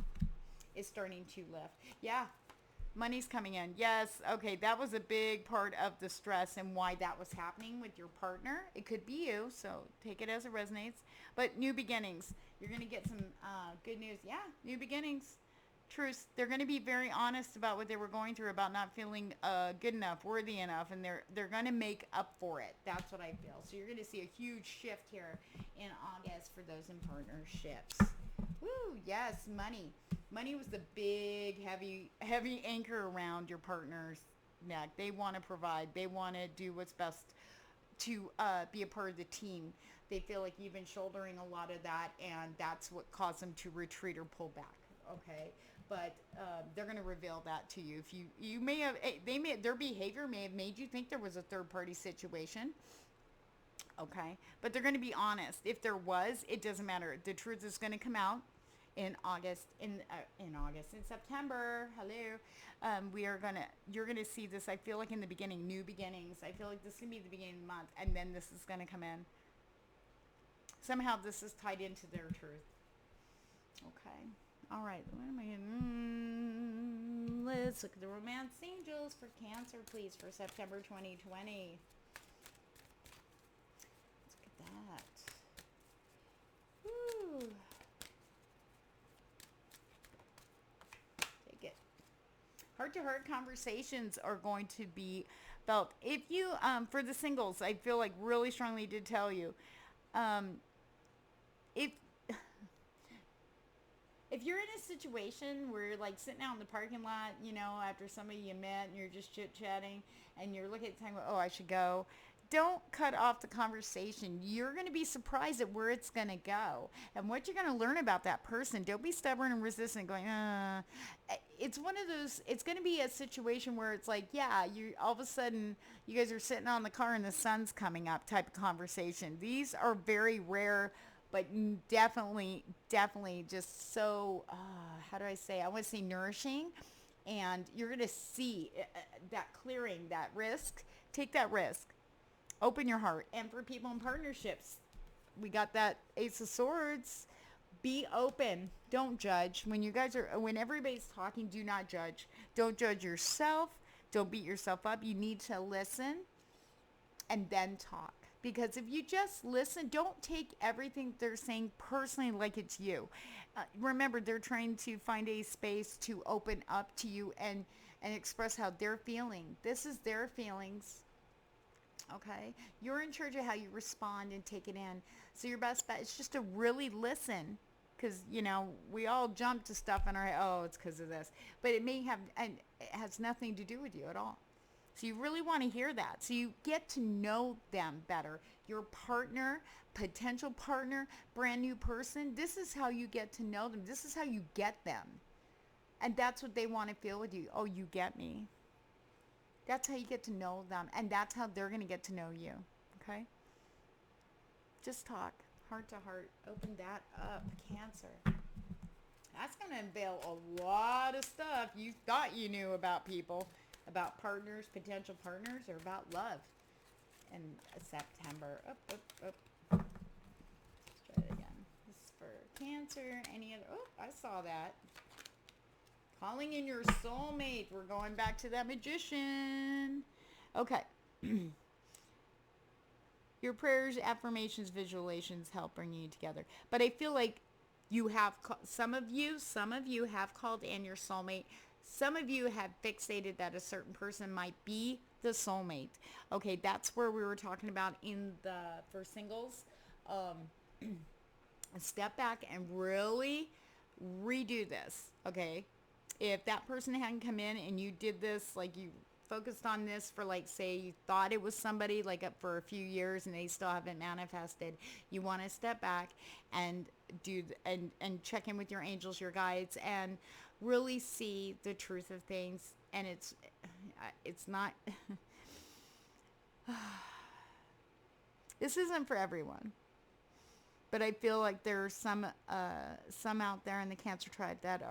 is starting to lift. Yeah, money's coming in. Yes, okay, that was a big part of the stress and why that was happening with your partner. It could be you, so take it as it resonates. But new beginnings. You're going to get some good news. Yeah, new beginnings. Truth. They're going to be very honest about what they were going through, about not feeling good enough, worthy enough, and they're going to make up for it. That's what I feel. So you're going to see a huge shift here in August for those in partnerships. Woo, yes, money. Money was the big, heavy anchor around your partner's neck. They want to provide. They want to do what's best to be a part of the team. They feel like you've been shouldering a lot of that, and that's what caused them to retreat or pull back. Okay. But they're going to reveal that to you. If you may have, their behavior may have made you think there was a third party situation. Okay, but they're going to be honest. If there was, it doesn't matter. The truth is going to come out in August. In September. Hello, you're gonna see this. I feel like in the beginning, new beginnings. I feel like this is gonna be the beginning of the month, and then this is going to come in. Somehow this is tied into their truth. Okay. All right, what am I getting? Let's look at the romance angels for Cancer, please, for September 2020. Let's look at that. Woo. Take it. Heart heart-to-heart conversations are going to be felt. If you, for the singles, I feel like really strongly to tell you, if if you're in a situation where you're like sitting out in the parking lot, after somebody you met and you're just chit-chatting and you're looking at the time, oh, I should go. Don't cut off the conversation. You're going to be surprised at where it's going to go and what you're going to learn about that person. Don't be stubborn and resistant going, It's one of those, it's going to be a situation where it's like, yeah, you all of a sudden, you guys are sitting on the car and the sun's coming up type of conversation. These are very rare, but definitely just so, how do I say? I want to say nourishing. And you're going to see that clearing, that risk. Take that risk. Open your heart. And for people in partnerships, we got that Ace of Swords. Be open. Don't judge. When everybody's talking, do not judge. Don't judge yourself. Don't beat yourself up. You need to listen and then talk. Because if you just listen, don't take everything they're saying personally like it's you. Remember, they're trying to find a space to open up to you and express how they're feeling. This is their feelings. Okay? You're in charge of how you respond and take it in. So your best bet is just to really listen. Because, we all jump to stuff in our head. Oh, it's because of this. But it has nothing to do with you at all. So you really want to hear that. So you get to know them better. Your partner, potential partner, brand new person. This is how you get to know them. This is how you get them. And that's what they want to feel with you. Oh, you get me. That's how you get to know them. And that's how they're going to get to know you. Okay? Just talk. Heart to heart. Open that up. Cancer. That's going to unveil a lot of stuff you thought you knew about people. About partners, potential partners, or about love in September. Let's try it again. This is for Cancer. Any other? Oh, I saw that. Calling in your soulmate. We're going back to that Magician. Okay. Your prayers, affirmations, visualizations help bring you together. But I feel like you have, some of you have called in your soulmate. Some of you have fixated that a certain person might be the soulmate. Okay, that's where we were talking about for singles. Step back and really redo this, okay? If that person hadn't come in and you did this, like you focused on this for like, say you thought it was somebody like up for a few years and they still haven't manifested, you want to step back and and check in with your angels, your guides, and really see the truth of things. And it's not this isn't for everyone, but I feel like there are some out there in the Cancer tribe that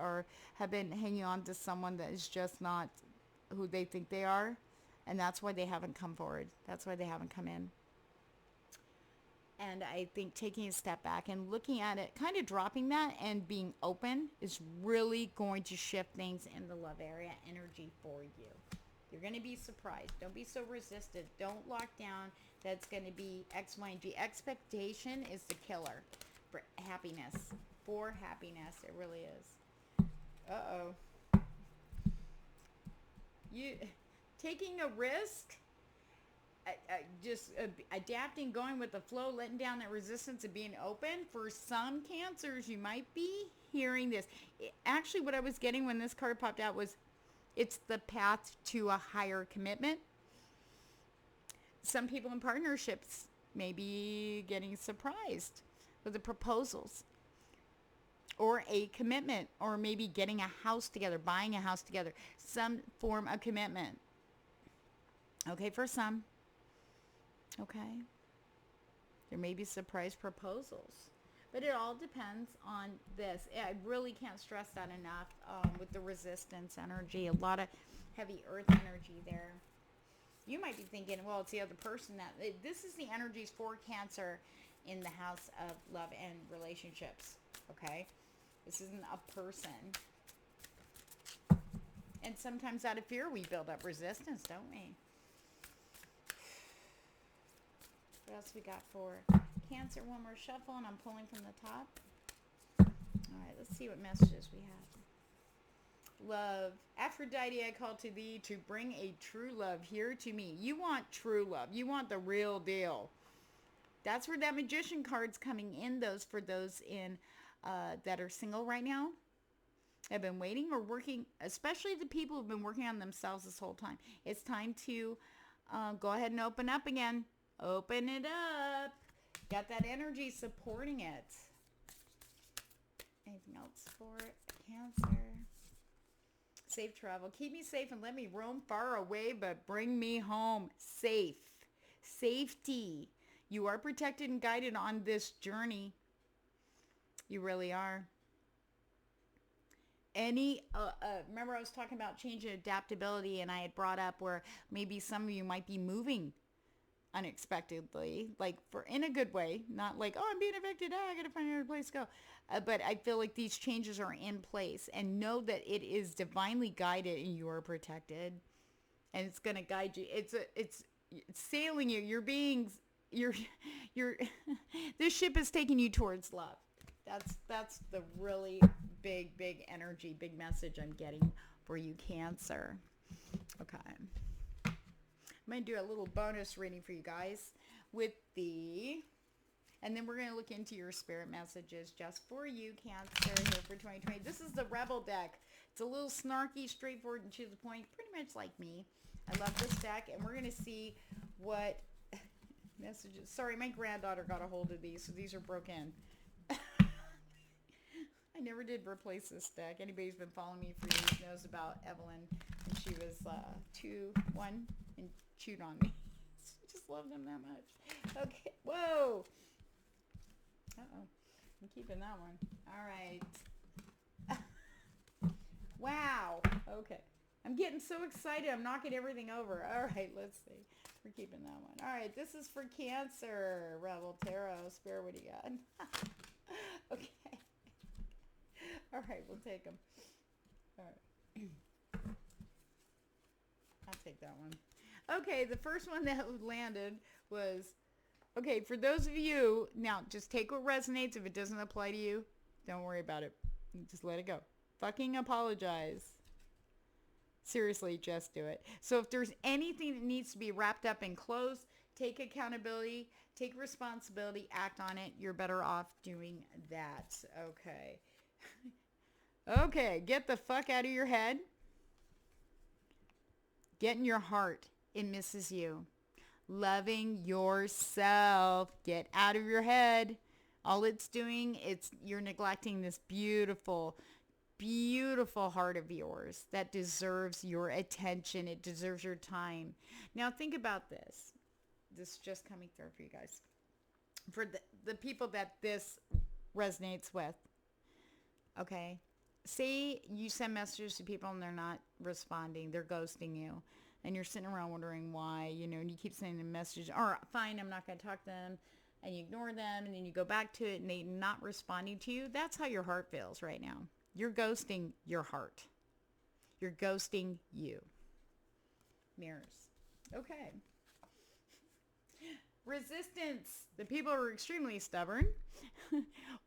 have been hanging on to someone that is just not who they think they are, and that's why they haven't come forward. That's why they haven't come in. And I think taking a step back and looking at it, kind of dropping that and being open is really going to shift things in the love area energy for you. You're going to be surprised. Don't be so resistant. Don't lock down. That's going to be X, Y, and G. Expectation is the killer for happiness. For happiness. It really is. Uh-oh. You taking a risk, just adapting, going with the flow, letting down that resistance and being open. For some Cancers, you might be hearing this. Actually, what I was getting when this card popped out was it's the path to a higher commitment. Some people in partnerships may be getting surprised with the proposals or a commitment, or maybe getting a house together, buying a house together, some form of commitment. Okay, for some. Okay. There may be surprise proposals. But it all depends on this. I really can't stress that enough with the resistance energy. A lot of heavy earth energy there. You might be thinking, well, it's the other person this is the energies for Cancer in the house of love and relationships. Okay? This isn't a person. And sometimes out of fear, we build up resistance, don't we? What else we got for Cancer? One more shuffle, and I'm pulling from the top. All right, let's see what messages we have. love. Aphrodite, I call to thee to bring a true love here to me. You want true love. You want the real deal. That's where that Magician card's coming in. Those for those in that are single right now, have been waiting or working, especially the people who've been working on themselves this whole time. It's time to go ahead and open up again. Open it up. Got that energy supporting it. Anything else for Cancer? Safe travel. Keep me safe and let me roam far away, but bring me home safe. Safety. You are protected and guided on this journey. You really are. Remember I was talking about change and adaptability, and I had brought up where maybe some of you might be moving unexpectedly, like in a good way, not like, oh, I'm being evicted, I gotta find another place to go. But I feel like these changes are in place, and know that it is divinely guided and you are protected, and it's gonna guide you. It's sailing you. You're this ship is taking you towards love. That's the really big energy, big message I'm getting for you, Cancer. Okay. I'm going to do a little bonus reading for you guys and then we're going to look into your spirit messages just for you, Cancer, here for 2020. This is the Rebel deck. It's a little snarky, straightforward, and to the point, pretty much like me. I love this deck, and we're going to see what messages. Sorry, my granddaughter got a hold of these, so these are broken. I never did replace this deck. Anybody who's been following me for years knows about Evelyn. And she was 2-1 and chewed on me. I just love them that much. Okay. Whoa. Uh-oh. I'm keeping that one. All right. Wow. Okay. I'm getting so excited. I'm knocking everything over. All right. Let's see. We're keeping that one. All right. This is for Cancer. Rebel Tarot. Spirit, what do you got? Okay. All right, we'll take them. All right. I'll take that one. Okay, the first one that landed was, okay, for those of you, now just take what resonates. If it doesn't apply to you, don't worry about it. Just let it go. Fucking apologize. Seriously, just do it. So if there's anything that needs to be wrapped up and closed, take accountability, take responsibility, act on it. You're better off doing that. Okay. Okay, get the fuck out of your head. Get in your heart. It misses you. Loving yourself. Get out of your head. All it's doing, you're neglecting this beautiful, beautiful heart of yours that deserves your attention. It deserves your time. Now think about this. This is just coming through for you guys. For the people that this resonates with. Okay. Say you send messages to people and they're not responding. They're ghosting you. And you're sitting around wondering why, and you keep sending them messages. All right, fine, I'm not going to talk to them. And you ignore them, and then you go back to it and they're not responding to you. That's how your heart feels right now. You're ghosting your heart. You're ghosting you. Mirrors. Okay. Resistance. The people are extremely stubborn.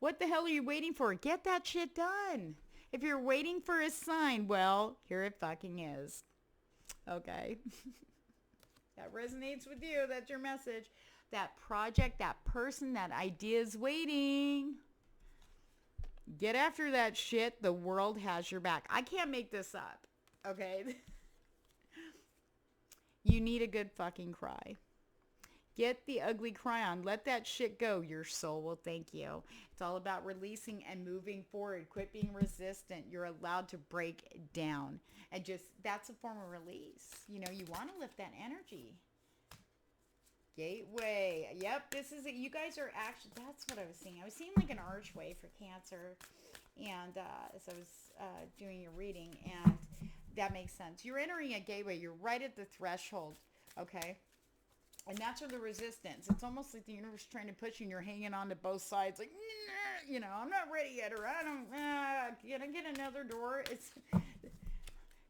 What the hell are you waiting for? Get that shit done. If you're waiting for a sign, well, here it fucking is. Okay. That resonates with you. That's your message. That project, that person, that idea is waiting. Get after that shit. The world has your back. I can't make this up. Okay. You need a good fucking cry. Get the ugly cry on. Let that shit go. Your soul will thank you. It's all about releasing and moving forward. Quit being resistant. You're allowed to break down. And that's a form of release. You want to lift that energy. Gateway. Yep, this is it. You guys are actually, that's what I was seeing. I was seeing like an archway for Cancer. And as I was doing your reading. And that makes sense. You're entering a gateway. You're right at the threshold. Okay. And that's where the resistance. It's almost like the universe trying to push you and you're hanging on to both sides. Like, I'm not ready yet. Or can I get another door?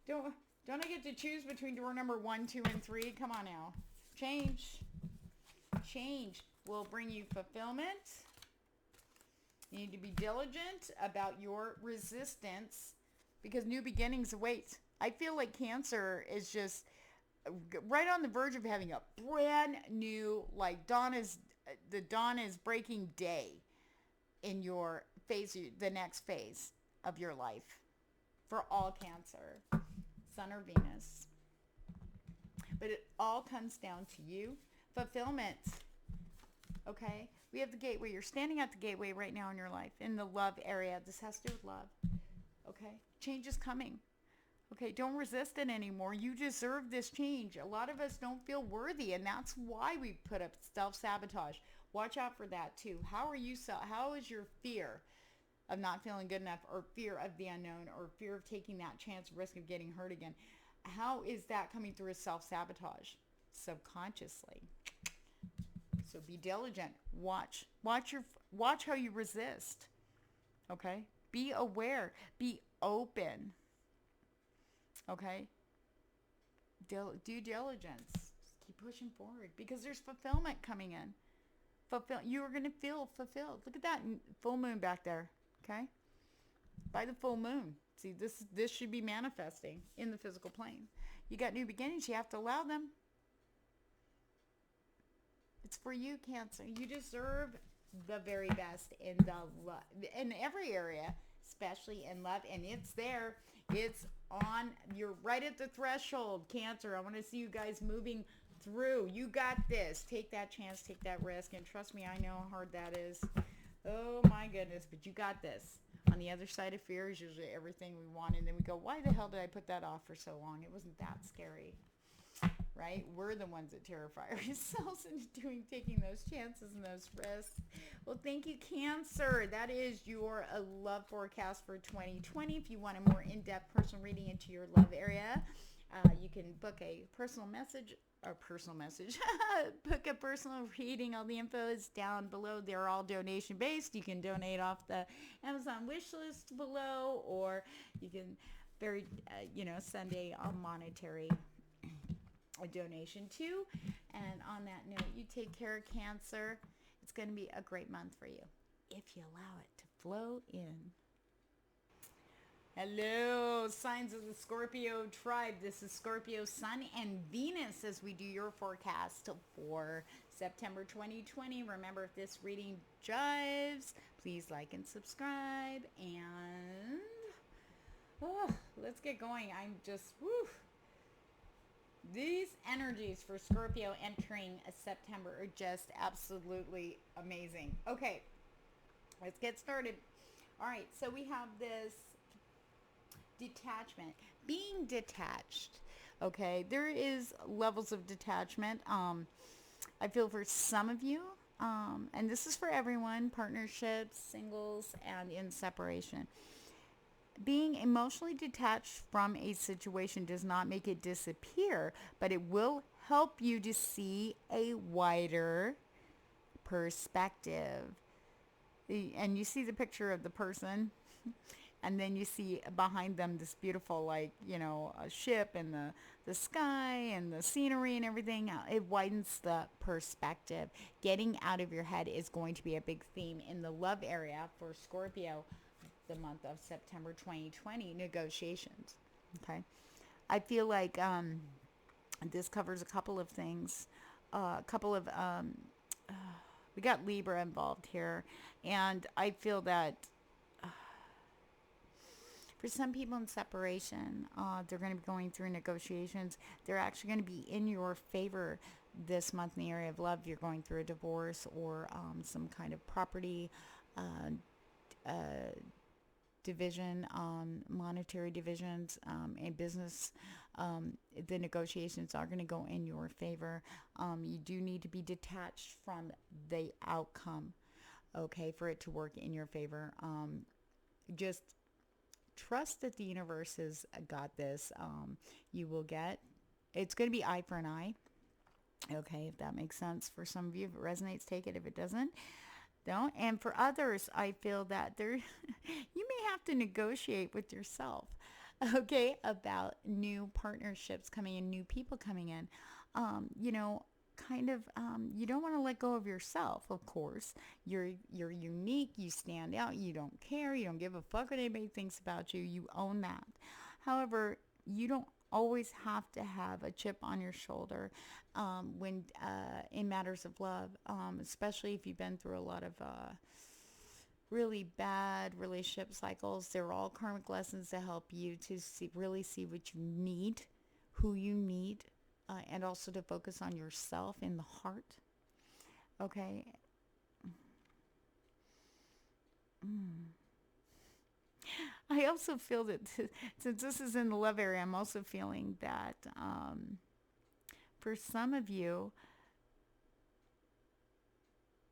Don't I get to choose between door number 1, 2, and 3? Come on now. Change will bring you fulfillment. You need to be diligent about your resistance because new beginnings await. I feel like Cancer is just right on the verge of having a brand new, like the dawn is breaking day in your phase, the next phase of your life for all Cancer, Sun or Venus. But it all comes down to you. Fulfillment. Okay? We have the gateway. You're standing at the gateway right now in your life, in the love area. This has to do with love. Okay? Change is coming. Okay? Don't resist it anymore. You deserve this change. A lot of us don't feel worthy, and that's why we put up self-sabotage. Watch out for that too. How is your fear of not feeling good enough, or fear of the unknown, or fear of taking that chance, risk of getting hurt again? How is that coming through as self-sabotage? Subconsciously. So be diligent. Watch how you resist. Okay? Be aware. Be open. Okay? Due diligence. Just keep pushing forward, because there's fulfillment coming in. You are going to feel fulfilled. Look at that full moon back there. Okay? By the full moon. See, this should be manifesting in the physical plane. You got new beginnings. You have to allow them. It's for you, Cancer. You deserve the very best in every area, especially in love. And it's there. It's on. You're right at the threshold, Cancer. I want to see you guys moving through. You got this. Take that chance. Take that risk. And trust me, I know how hard that is. Oh, my goodness. But you got this. On the other side of fear is usually everything we want. And then we go, why the hell did I put that off for so long? It wasn't that scary. Right? We're the ones that terrify ourselves into taking those chances and those risks. Well, thank you, Cancer. That is your love forecast for 2020. If you want a more in-depth personal reading into your love area, you can book a personal message. Book a personal reading. All the info is down below. They're all donation based. You can donate off the Amazon wish list below, or you can send a monetary donation too. And on that note, you take care, Cancer. It's going to be a great month for you if you allow it to flow in. Hello, signs of the Scorpio tribe. This is Scorpio Sun and Venus as we do your forecast for September 2020. Remember, if this reading jives, please like and subscribe. And let's get going. I'm just, these energies for Scorpio entering September are just absolutely amazing. Okay, let's get started. All right, so we have this detachment, being detached. Okay, there is levels of detachment. I feel for some of you, and this is for everyone, partnerships, singles, and in separation. Being emotionally detached from a situation does not make it disappear, but it will help you to see a wider perspective. And you see the picture of the person, and then you see behind them this beautiful, a ship and the sky and the scenery and everything. It widens the perspective. Getting out of your head is going to be a big theme in the love area for Scorpio, the month of September 2020, negotiations. Okay. I feel like this covers a couple of things. We got Libra involved here. And I feel that for some people in separation, they're going to be going through negotiations. They're actually going to be in your favor this month in the area of love. You're going through a divorce or some kind of property division, monetary divisions, and business. The negotiations are going to go in your favor. You do need to be detached from the outcome, okay, for it to work in your favor. Just trust that the universe has got this. You will it's going to be eye for an eye. Okay, if that makes sense for some of you. If it resonates, take it. If it doesn't, don't. And for others, I feel that you may have to negotiate with yourself, okay, about new partnerships coming in, new people coming in. kind of, you don't want to let go of yourself, of course. You're unique. You stand out. You don't care. You don't give a fuck what anybody thinks about you. You own that. However, you don't always have to have a chip on your shoulder when in matters of love, especially if you've been through a lot of really bad relationship cycles. They're all karmic lessons to help you to really see what you need, who you need, and also to focus on yourself in the heart. Okay. I also feel that since this is in the love area, I'm also feeling that for some of you,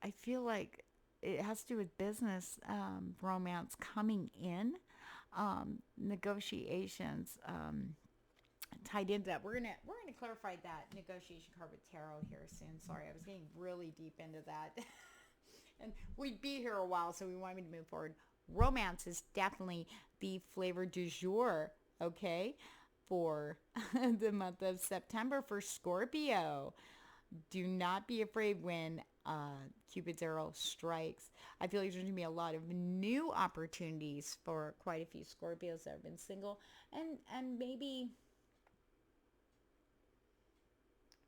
I feel like it has to do with business romance coming in, negotiations tied into that. We're gonna clarify that negotiation card with tarot here soon. Sorry, I was getting really deep into that, and we'd be here a while, so we wanted me to move forward. Romance is definitely the flavor du jour, okay, for the month of September for Scorpio. Do not be afraid when Cupid's arrow strikes. I feel like there's going to be a lot of new opportunities for quite a few Scorpios that have been single. And maybe,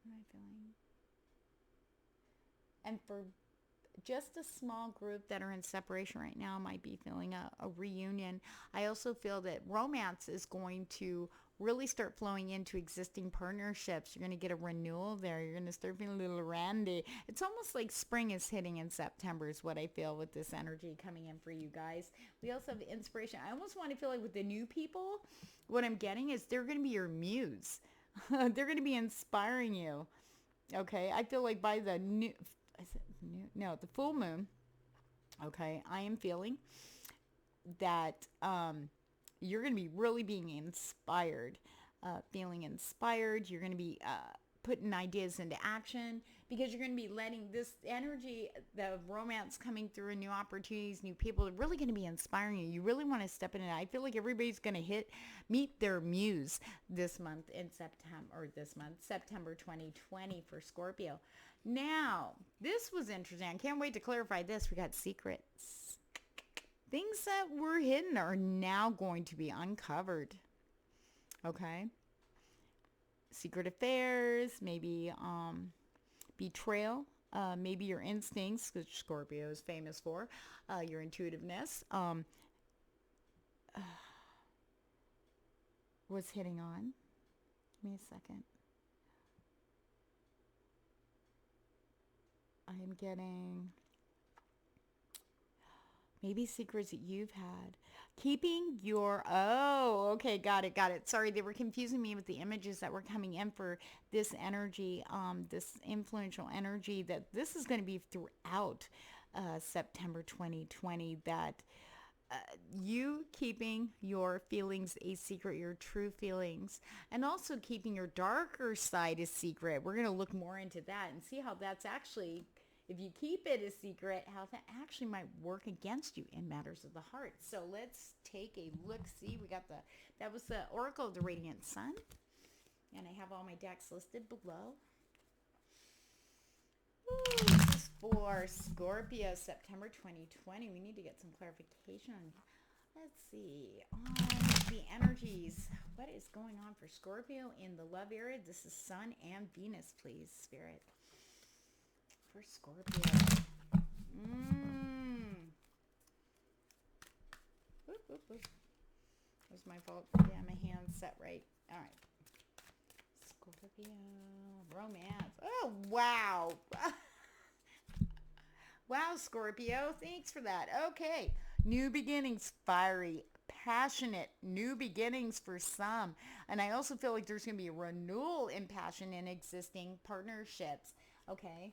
what am I feeling? And for just a small group that are in separation right now might be feeling a reunion. I also feel that romance is going to really start flowing into existing partnerships. You're going to get a renewal there. You're going to start feeling a little randy. It's almost like spring is hitting in September is what I feel with this energy coming in for you guys. We also have inspiration. I almost want to feel like with the new people, what I'm getting is they're going to be your muse. They're going to be inspiring you. Okay, I feel like by the the full moon, okay, I am feeling that you're going to be really being inspired, feeling inspired. You're going to be putting ideas into action because you're going to be letting this energy, the romance coming through, new opportunities, new people, are really going to be inspiring you. You really want to step in it. I feel like everybody's going to meet their muse this month September 2020 for Scorpio. Now, this was interesting. I can't wait to clarify this. We got secrets. Things that were hidden are now going to be uncovered. Okay? Secret affairs, maybe betrayal, maybe your instincts, which Scorpio is famous for, your intuitiveness, was hitting on. Give me a second. I am getting maybe secrets that you've had. Keeping your, okay, got it. Sorry, they were confusing me with the images that were coming in for this energy, this influential energy that this is going to be throughout September 2020, that you keeping your feelings a secret, your true feelings, and also keeping your darker side a secret. We're going to look more into that and see how that's actually, if you keep it a secret, how that actually might work against you in matters of the heart. So let's take a look. See, that was the Oracle of the Radiant Sun. And I have all my decks listed below. Ooh, this is for Scorpio, September 2020. We need to get some clarification on, let's see, on the energies. What is going on for Scorpio in the love area? This is Sun and Venus, please, Spirit. For Scorpio. That was my fault. Yeah, my hand's set right. All right. Scorpio. Romance. Oh, wow. Wow, Scorpio. Thanks for that. Okay. New beginnings. Fiery. Passionate. New beginnings for some. And I also feel like there's going to be a renewal in passion in existing partnerships. Okay.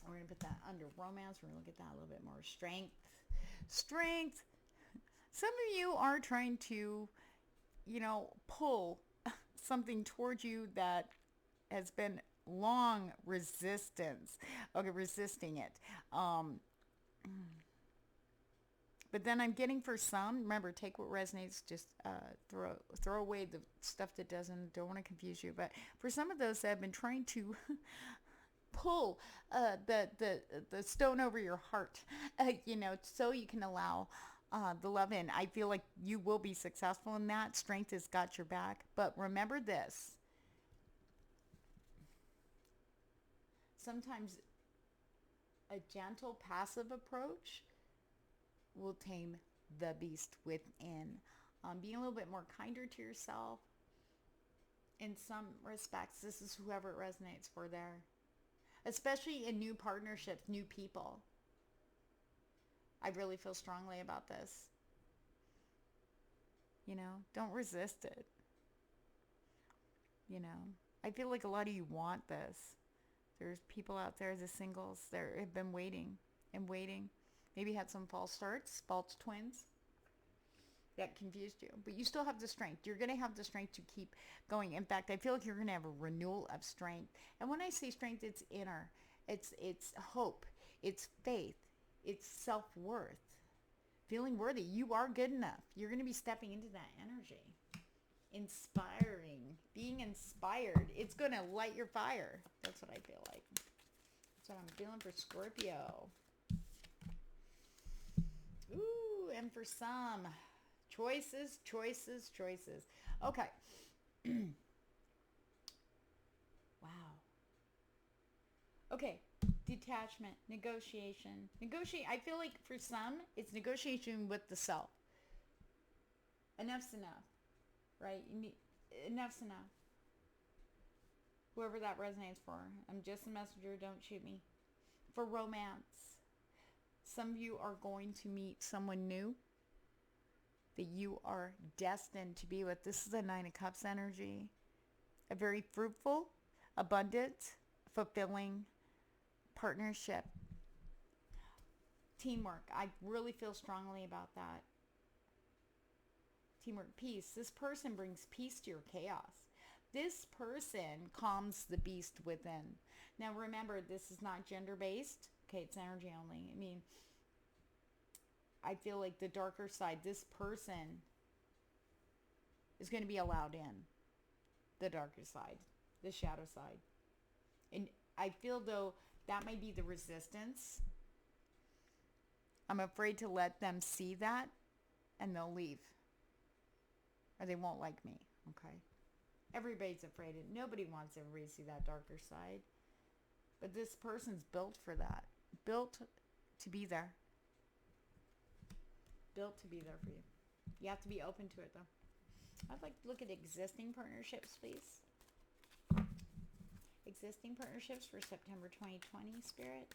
We're going to put that under romance. We're going to look at that a little bit more. Strength. Some of you are trying to, pull something towards you that has been long resistance. Okay, resisting it. But then I'm getting for some, remember, take what resonates, just throw away the stuff that doesn't, don't want to confuse you. But for some of those that have been trying to pull the stone over your heart, so you can allow the love in. I feel like you will be successful in that. Strength has got your back. But remember this. Sometimes a gentle, passive approach will tame the beast within. Being a little bit more kinder to yourself. In some respects, this is whoever it resonates for there. Especially in new partnerships, new people. I really feel strongly about this. Don't resist it. I feel like a lot of you want this. There's people out there, the singles, that have been waiting and waiting. Maybe had some false starts, false twins that confused you. But you still have the strength. You're going to have the strength to keep going. In fact, I feel like you're going to have a renewal of strength. And when I say strength, it's inner. It's hope. It's faith. It's self-worth. Feeling worthy. You are good enough. You're going to be stepping into that energy. Inspiring. Being inspired. It's going to light your fire. That's what I feel like. That's what I'm feeling for Scorpio. Ooh, and for some, choices. Okay. Wow. Okay. Detachment, negotiation. I feel like for some, it's negotiation with the self. Enough's enough, right? Enough's enough. Whoever that resonates for. I'm just a messenger. Don't shoot me. For romance, some of you are going to meet someone new that you are destined to be with. This is a 9 of Cups energy. A very fruitful, abundant, fulfilling partnership. Teamwork. I really feel strongly about that. Teamwork, peace. This person brings peace to your chaos. This person calms the beast within. Now remember, this is not gender-based. Okay, it's energy only. I mean, I feel like the darker side, this person is going to be allowed in. The darker side, the shadow side. And I feel though that might be the resistance. I'm afraid to let them see that and they'll leave. Or they won't like me, okay? Everybody's afraid of it. Nobody wants everybody to see that darker side. But this person's built for that. Built to be there. Built to be there for you. You have to be open to it though. I'd like to look at existing partnerships, please. Existing partnerships for September 2020, Spirit.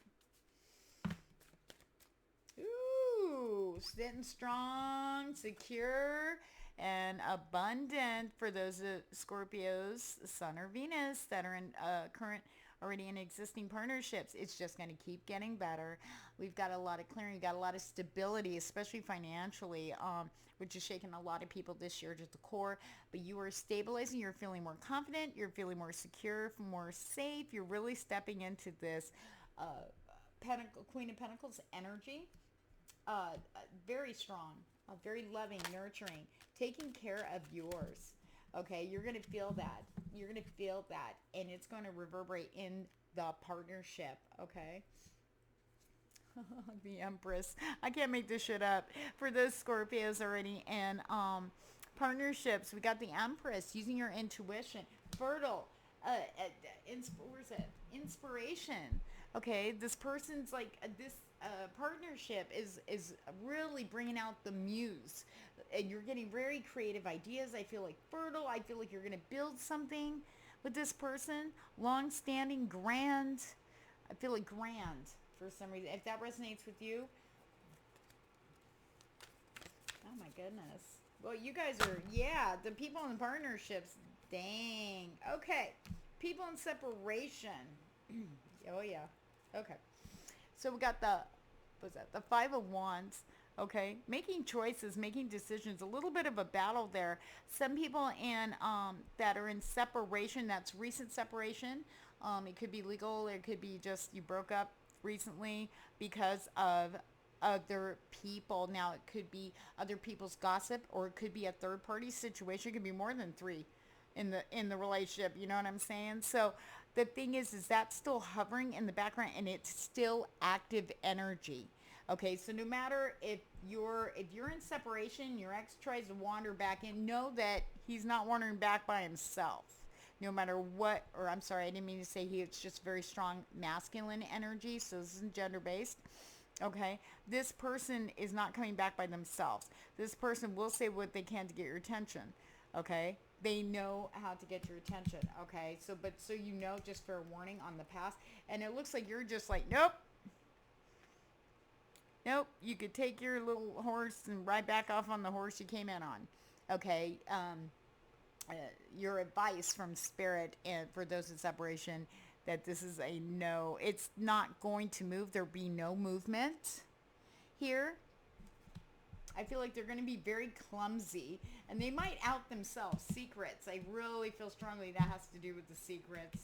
Ooh, sitting strong, secure, and abundant for those Scorpios, Sun or Venus, that are in already in existing partnerships. It's just going to keep getting better. We've got a lot of clearing. We've got a lot of stability, especially financially, which is shaking a lot of people this year to the core. But you are stabilizing. You're feeling more confident. You're feeling more secure, more safe. You're really stepping into this Queen of Pentacles energy. Very strong, very loving, nurturing, taking care of yours. Okay, you're going to feel that. You're going to feel that, and it's going to reverberate in the partnership, okay? The Empress. I can't make this shit up. For those Scorpios already in partnerships, we got the Empress, using your intuition. Fertile. Where's it? Inspiration. Okay, this person's like, this partnership is really bringing out the muse. And you're getting very creative ideas. I feel like fertile. I feel like you're going to build something with this person. Long-standing, grand. I feel like grand for some reason. If that resonates with you. Oh my goodness. Well, you guys are, yeah, the people in partnerships. Dang. Okay. People in separation. Oh yeah. Okay. So we got the Five of Wands. Okay, making choices, making decisions, a little bit of a battle there. Some people that are in separation, that's recent separation. It could be legal, it could be just you broke up recently because of other people. Now it could be other people's gossip, or it could be a third party situation. It could be more than three in the relationship. You know what I'm saying? So the thing is that's still hovering in the background and it's still active energy. Okay, so no matter if you're in separation, your ex tries to wander back in, know that he's not wandering back by himself. No matter what, or I'm sorry, I didn't mean to say he, it's just very strong masculine energy, so this isn't gender based. Okay, this person is not coming back by themselves. This person will say what they can to get your attention. Okay, they know how to get your attention. Okay, so you know, just for a warning on the past, and it looks like you're just like, nope, nope. You could take your little horse and ride back off on the horse you came in on. Okay, your advice from spirit and for those in separation, that this is a no. It's not going to move. There'll be no movement here. I feel like they're going to be very clumsy and they might out themselves. Secrets. I really feel strongly that has to do with the secrets.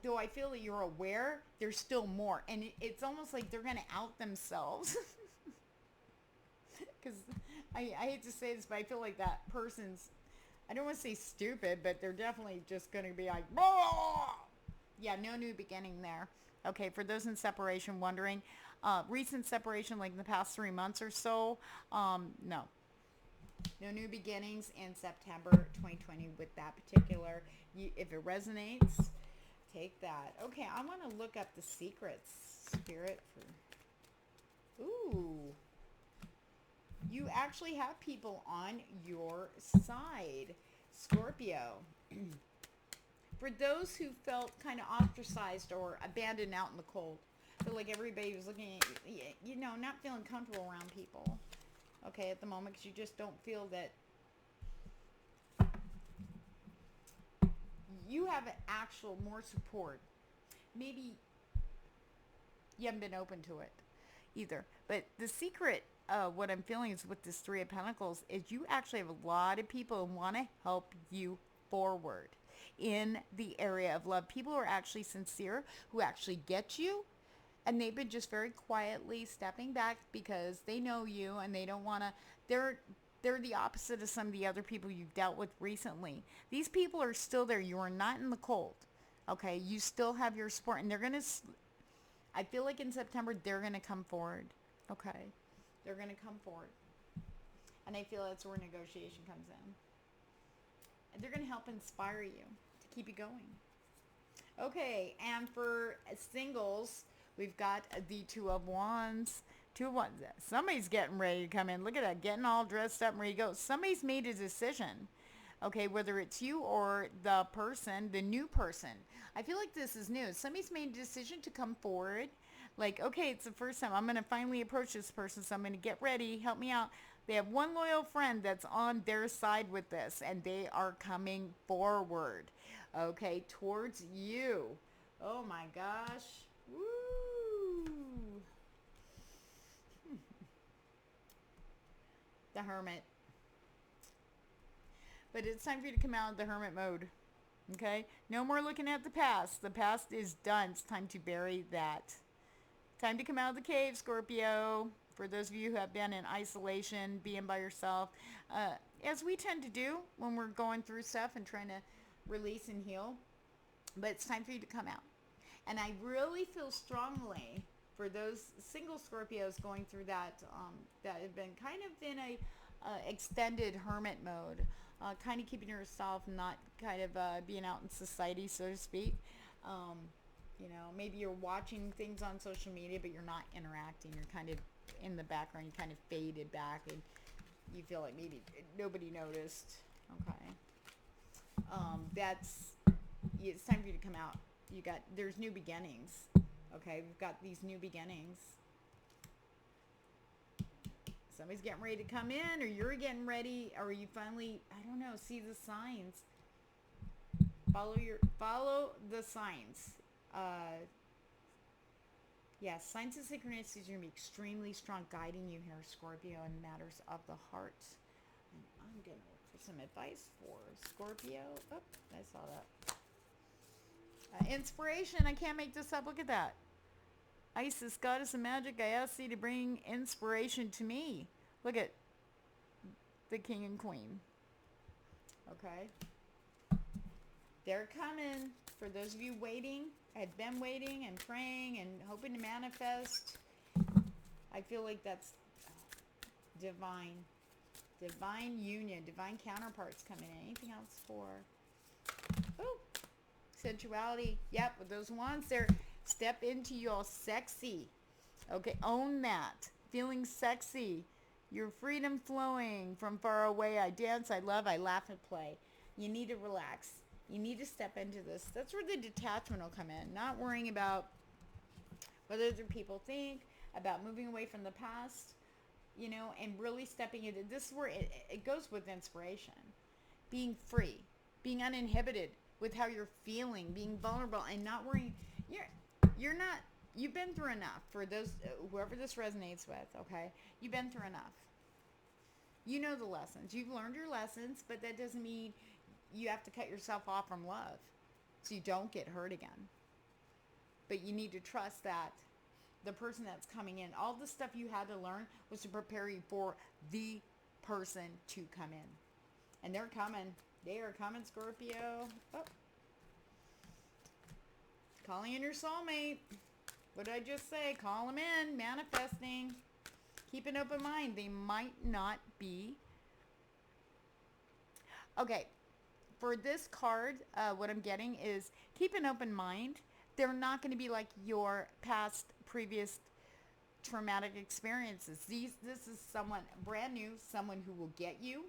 Though I feel that you're aware, there's still more. And it's almost like they're going to out themselves. Because I hate to say this, but I feel like that person's, I don't want to say stupid, but they're definitely just going to be like, "Whoa!" Yeah, no new beginning there. Okay, for those in separation wondering, recent separation like in the past 3 months or so, no. No new beginnings in September 2020 with that particular, if it resonates, take that. Okay, I want to look up the secrets, spirit, for, ooh. You actually have people on your side, Scorpio. For those who felt kind of ostracized or abandoned out in the cold, feel like everybody was looking at you, you know, not feeling comfortable around people, okay, at the moment, because you just don't feel that you have an actual more support. Maybe you haven't been open to it either. But the secret, what I'm feeling is with this Three of Pentacles, is you actually have a lot of people who want to help you forward in the area of love. People who are actually sincere, who actually get you, and they've been just very quietly stepping back because they know you and they don't want to, they're the opposite of some of the other people you've dealt with recently. These people are still there. You are not in the cold. Okay, you still have your support, and they're going to, I feel like in September, they're going to come forward. Okay, they're going to come forward. And I feel that's where negotiation comes in. And they're going to help inspire you to keep you going. Okay, and for singles, we've got the Two of Wands. Two of Wands. Somebody's getting ready to come in. Look at that, getting all dressed up and ready to go. Somebody's made a decision. Okay, whether it's you or the person, the new person. I feel like this is new. Somebody's made a decision to come forward. Like, okay, it's the first time. I'm going to finally approach this person, so I'm going to get ready. Help me out. They have one loyal friend that's on their side with this, and they are coming forward, okay, towards you. Oh, my gosh. Woo. The Hermit. But it's time for you to come out of the hermit mode. Okay? No more looking at the past. The past is done. It's time to bury that. Time to come out of the cave, Scorpio. For those of you who have been in isolation, being by yourself. As we tend to do when we're going through stuff and trying to release and heal. But it's time for you to come out. And I really feel strongly for those single Scorpios going through that, that have been kind of in a extended hermit mode. Kind of keeping yourself, not kind of being out in society, so to speak. You know, maybe you're watching things on social media, but you're not interacting. You're kind of in the background. You kind of faded back, and you feel like maybe nobody noticed. Okay. It's time for you to come out. There's new beginnings. Okay, we've got these new beginnings. Somebody's getting ready to come in, or you're getting ready, or you finally, I don't know, see the signs. Follow the signs. Yes, signs of synchronicities are going to be extremely strong, guiding you here, Scorpio, in matters of the heart. And I'm going to look for some advice for Scorpio. Oh, I saw that. Inspiration. I can't make this up. Look at that. Isis, goddess of magic, I ask thee to bring inspiration to me. Look at the king and queen. Okay. They're coming For those of you waiting, had been waiting and praying and hoping to manifest, I feel like that's divine union, divine counterparts coming in. Anything else for sensuality? Yep, with those wands there, step into your sexy. Okay, own that. Feeling sexy. Your freedom flowing from far away. I dance, I love, I laugh and play. You need to relax. You need to step into this. That's where the detachment will come in. Not worrying about what other people think, about moving away from the past, and really stepping into this is where it goes with inspiration. Being free, being uninhibited with how you're feeling, being vulnerable and not worrying. You're not, you've been through enough. For those, whoever this resonates with, okay? You've been through enough. You know the lessons. You've learned your lessons, but that doesn't mean you have to cut yourself off from love so you don't get hurt again. But you need to trust that the person that's coming in, all the stuff you had to learn was to prepare you for the person to come in. And they're coming. They are coming, Scorpio. Oh. Calling in your soulmate. What did I just say? Call them in. Manifesting. Keep an open mind. They might not be. Okay. For this card, what I'm getting is keep an open mind. They're not going to be like your past, previous traumatic experiences. This is someone brand new, someone who will get you.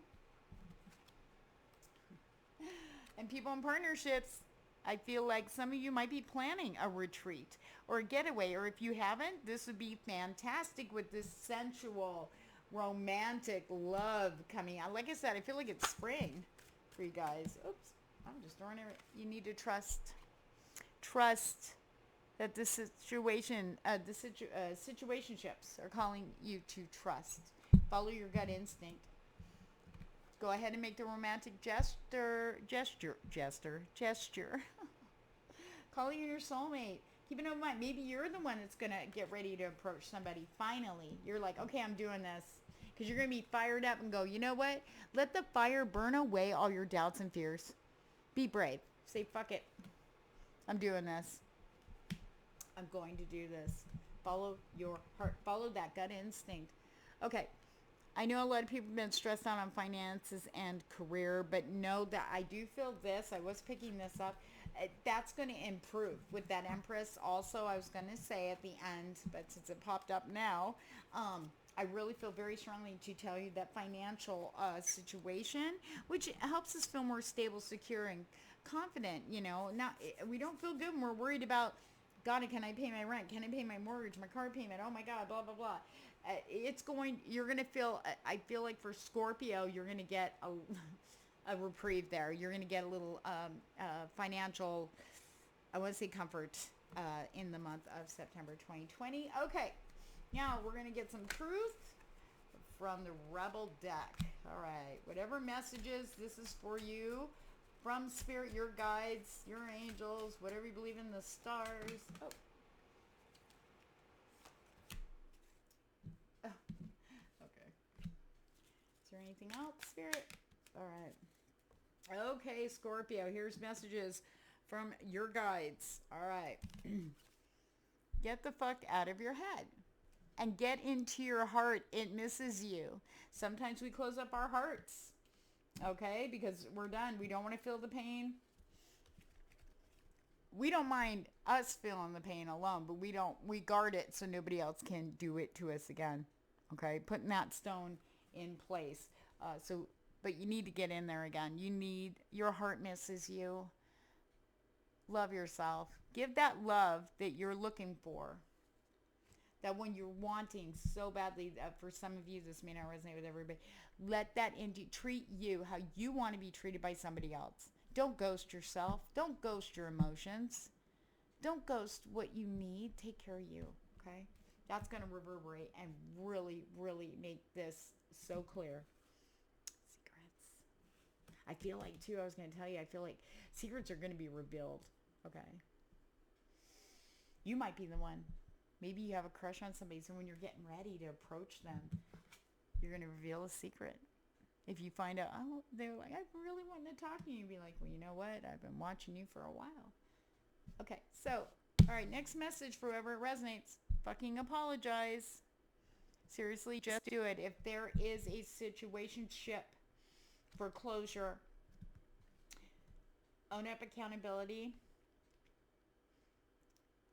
And people in partnerships, I feel like some of you might be planning a retreat or a getaway. Or if you haven't, this would be fantastic with this sensual, romantic love coming out. Like I said, I feel like it's spring for you guys. Oops, I'm just throwing it. You need to trust that the situation, situationships are calling you to trust. Follow your gut instinct. Go ahead and make the romantic gesture. Calling in your soulmate. Keep an open mind. Maybe you're the one that's going to get ready to approach somebody. Finally, you're like, okay, I'm doing this. Because you're going to be fired up and go, you know what? Let the fire burn away all your doubts and fears. Be brave. Say, fuck it. I'm doing this. I'm going to do this. Follow your heart. Follow that gut instinct. Okay. I know a lot of people have been stressed out on finances and career, but know that I do feel this. I was picking this up. That's going to improve with that Empress. Also, I was going to say at the end, but since it popped up now, I really feel very strongly to tell you that financial situation, which helps us feel more stable, secure, and confident. Not we don't feel good when we're worried about, God, can I pay my rent? Can I pay my mortgage, my car payment? Oh my God, blah, blah, blah. You're going to feel, I feel like for Scorpio, you're going to get a reprieve there. You're going to get a little financial, I want to say comfort in the month of September 2020. Okay, now we're going to get some truth from the Rebel deck. All right, whatever messages, this is for you. From Spirit, your guides, your angels, whatever you believe in, the stars. Oh. Okay. Is there anything else, Spirit? All right. Okay, Scorpio, here's messages from your guides. All right. Get the fuck out of your head and get into your heart. It misses you. Sometimes we close up our hearts. Okay, because we're done. We don't want to feel the pain. We don't mind us feeling the pain alone, but we guard it so nobody else can do it to us again. Okay, putting that stone in place. But you need to get in there again. Your heart misses you. Love yourself. Give that love that you're looking for. That when you're wanting so badly, for some of you, this may not resonate with everybody, let that treat you how you want to be treated by somebody else. Don't ghost yourself. Don't ghost your emotions. Don't ghost what you need. Take care of you, okay? That's going to reverberate and really, really make this so clear. Secrets. I feel like, too, I was going to tell you, I feel like secrets are going to be revealed, okay? You might be the one. Maybe you have a crush on somebody, so when you're getting ready to approach them, you're going to reveal a secret. If you find out, they're like, I really wanted to talk to you, you'd be like, well, you know what? I've been watching you for a while. Okay, so, all right, next message for whoever it resonates. Fucking apologize. Seriously, just do it. If there is a situationship for closure, own up accountability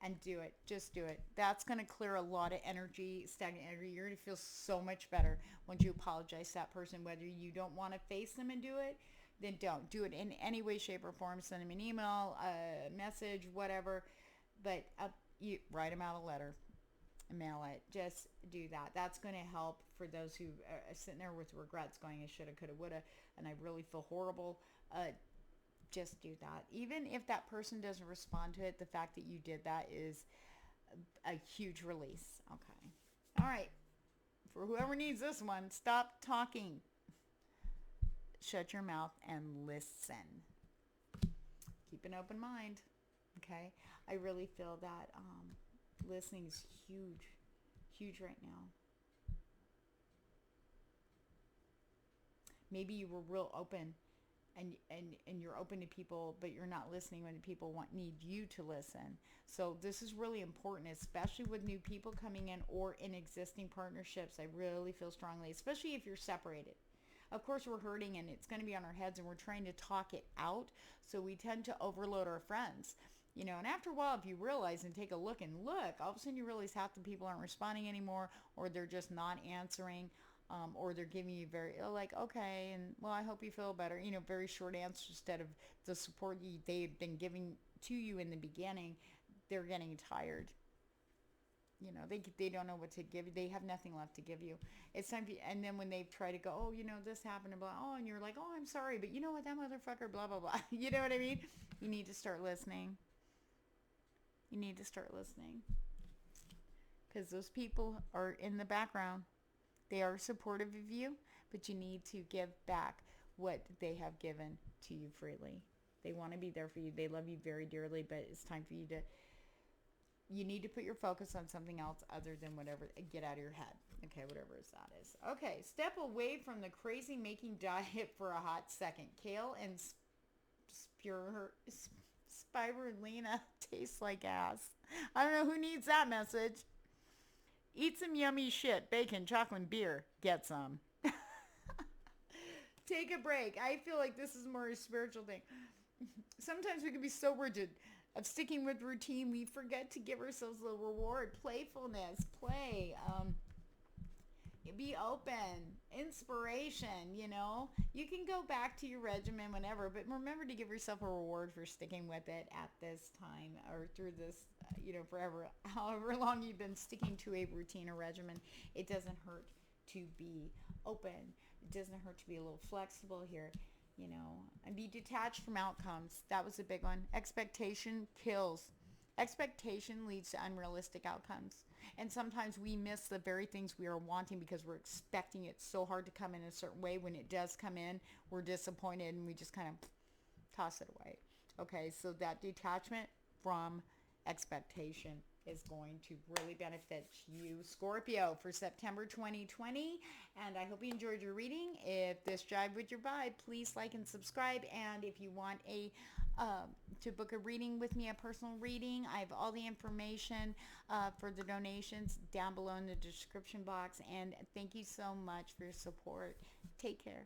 and do it. Just do it. That's going to clear a lot of energy, stagnant energy. You're going to feel so much better once you apologize to that person. Whether you don't want to face them and do it, then don't. Do it in any way, shape, or form. Send them an email, a message, whatever. But you write them out a letter. Mail it. Just do that. That's going to help for those who are sitting there with regrets going, I shoulda, coulda, woulda, and I really feel horrible. Just do that. Even if that person doesn't respond to it, the fact that you did that is a huge release. Okay. All right. For whoever needs this one, stop talking. Shut your mouth and listen. Keep an open mind. Okay. I really feel that listening is huge right now. Maybe you were real open and you're open to people, but you're not listening when people need you to listen. So this is really important, especially with new people coming in or in existing partnerships. I really feel strongly, especially if you're separated. Of course, we're hurting and it's going to be on our heads and we're trying to talk it out. So we tend to overload our friends. And after a while, if you realize and take a look, all of a sudden you realize half the people aren't responding anymore, or they're just not answering, or they're giving you very, like, okay, and well, I hope you feel better, very short answers instead of the support they've been giving to you in the beginning. They're getting tired. They don't know what to give you. They have nothing left to give you. It's time for you. And then when they try to go, oh, this happened, and blah, oh, and you're like, oh, I'm sorry, but you know what, that motherfucker, blah, blah, blah. You know what I mean? You need to start listening. You need to start listening. Because those people are in the background. They are supportive of you, but you need to give back what they have given to you freely. They want to be there for you. They love you very dearly, but it's time for you need to put your focus on something else other than whatever, get out of your head. Okay, whatever that is. Okay, step away from the crazy making diet for a hot second. Kale and spirulina tastes like ass. I don't know who needs that message. Eat some yummy shit, bacon, chocolate, and beer. Get some. Take a break. I feel like this is more a spiritual thing. Sometimes we can be so rigid of sticking with routine, we forget to give ourselves a reward. Playfulness, play, be open, inspiration, You can go back to your regimen whenever, but remember to give yourself a reward for sticking with it at this time or through this, forever. However long you've been sticking to a routine or regimen, it doesn't hurt to be open. It doesn't hurt to be a little flexible here. And be detached from outcomes. That was a big one. Expectation kills. Expectation leads to unrealistic outcomes. And sometimes we miss the very things we are wanting because we're expecting it so hard to come in a certain way. When it does come in, we're disappointed and we just kind of toss it away. Okay, so that detachment from expectation is going to really benefit you, Scorpio, for September 2020. And I hope you enjoyed your reading. If this jived with your vibe, please like and subscribe. And if you want to book a reading with me, a personal reading, I have all the information for the donations down below in the description box. And thank you so much for your support. Take care.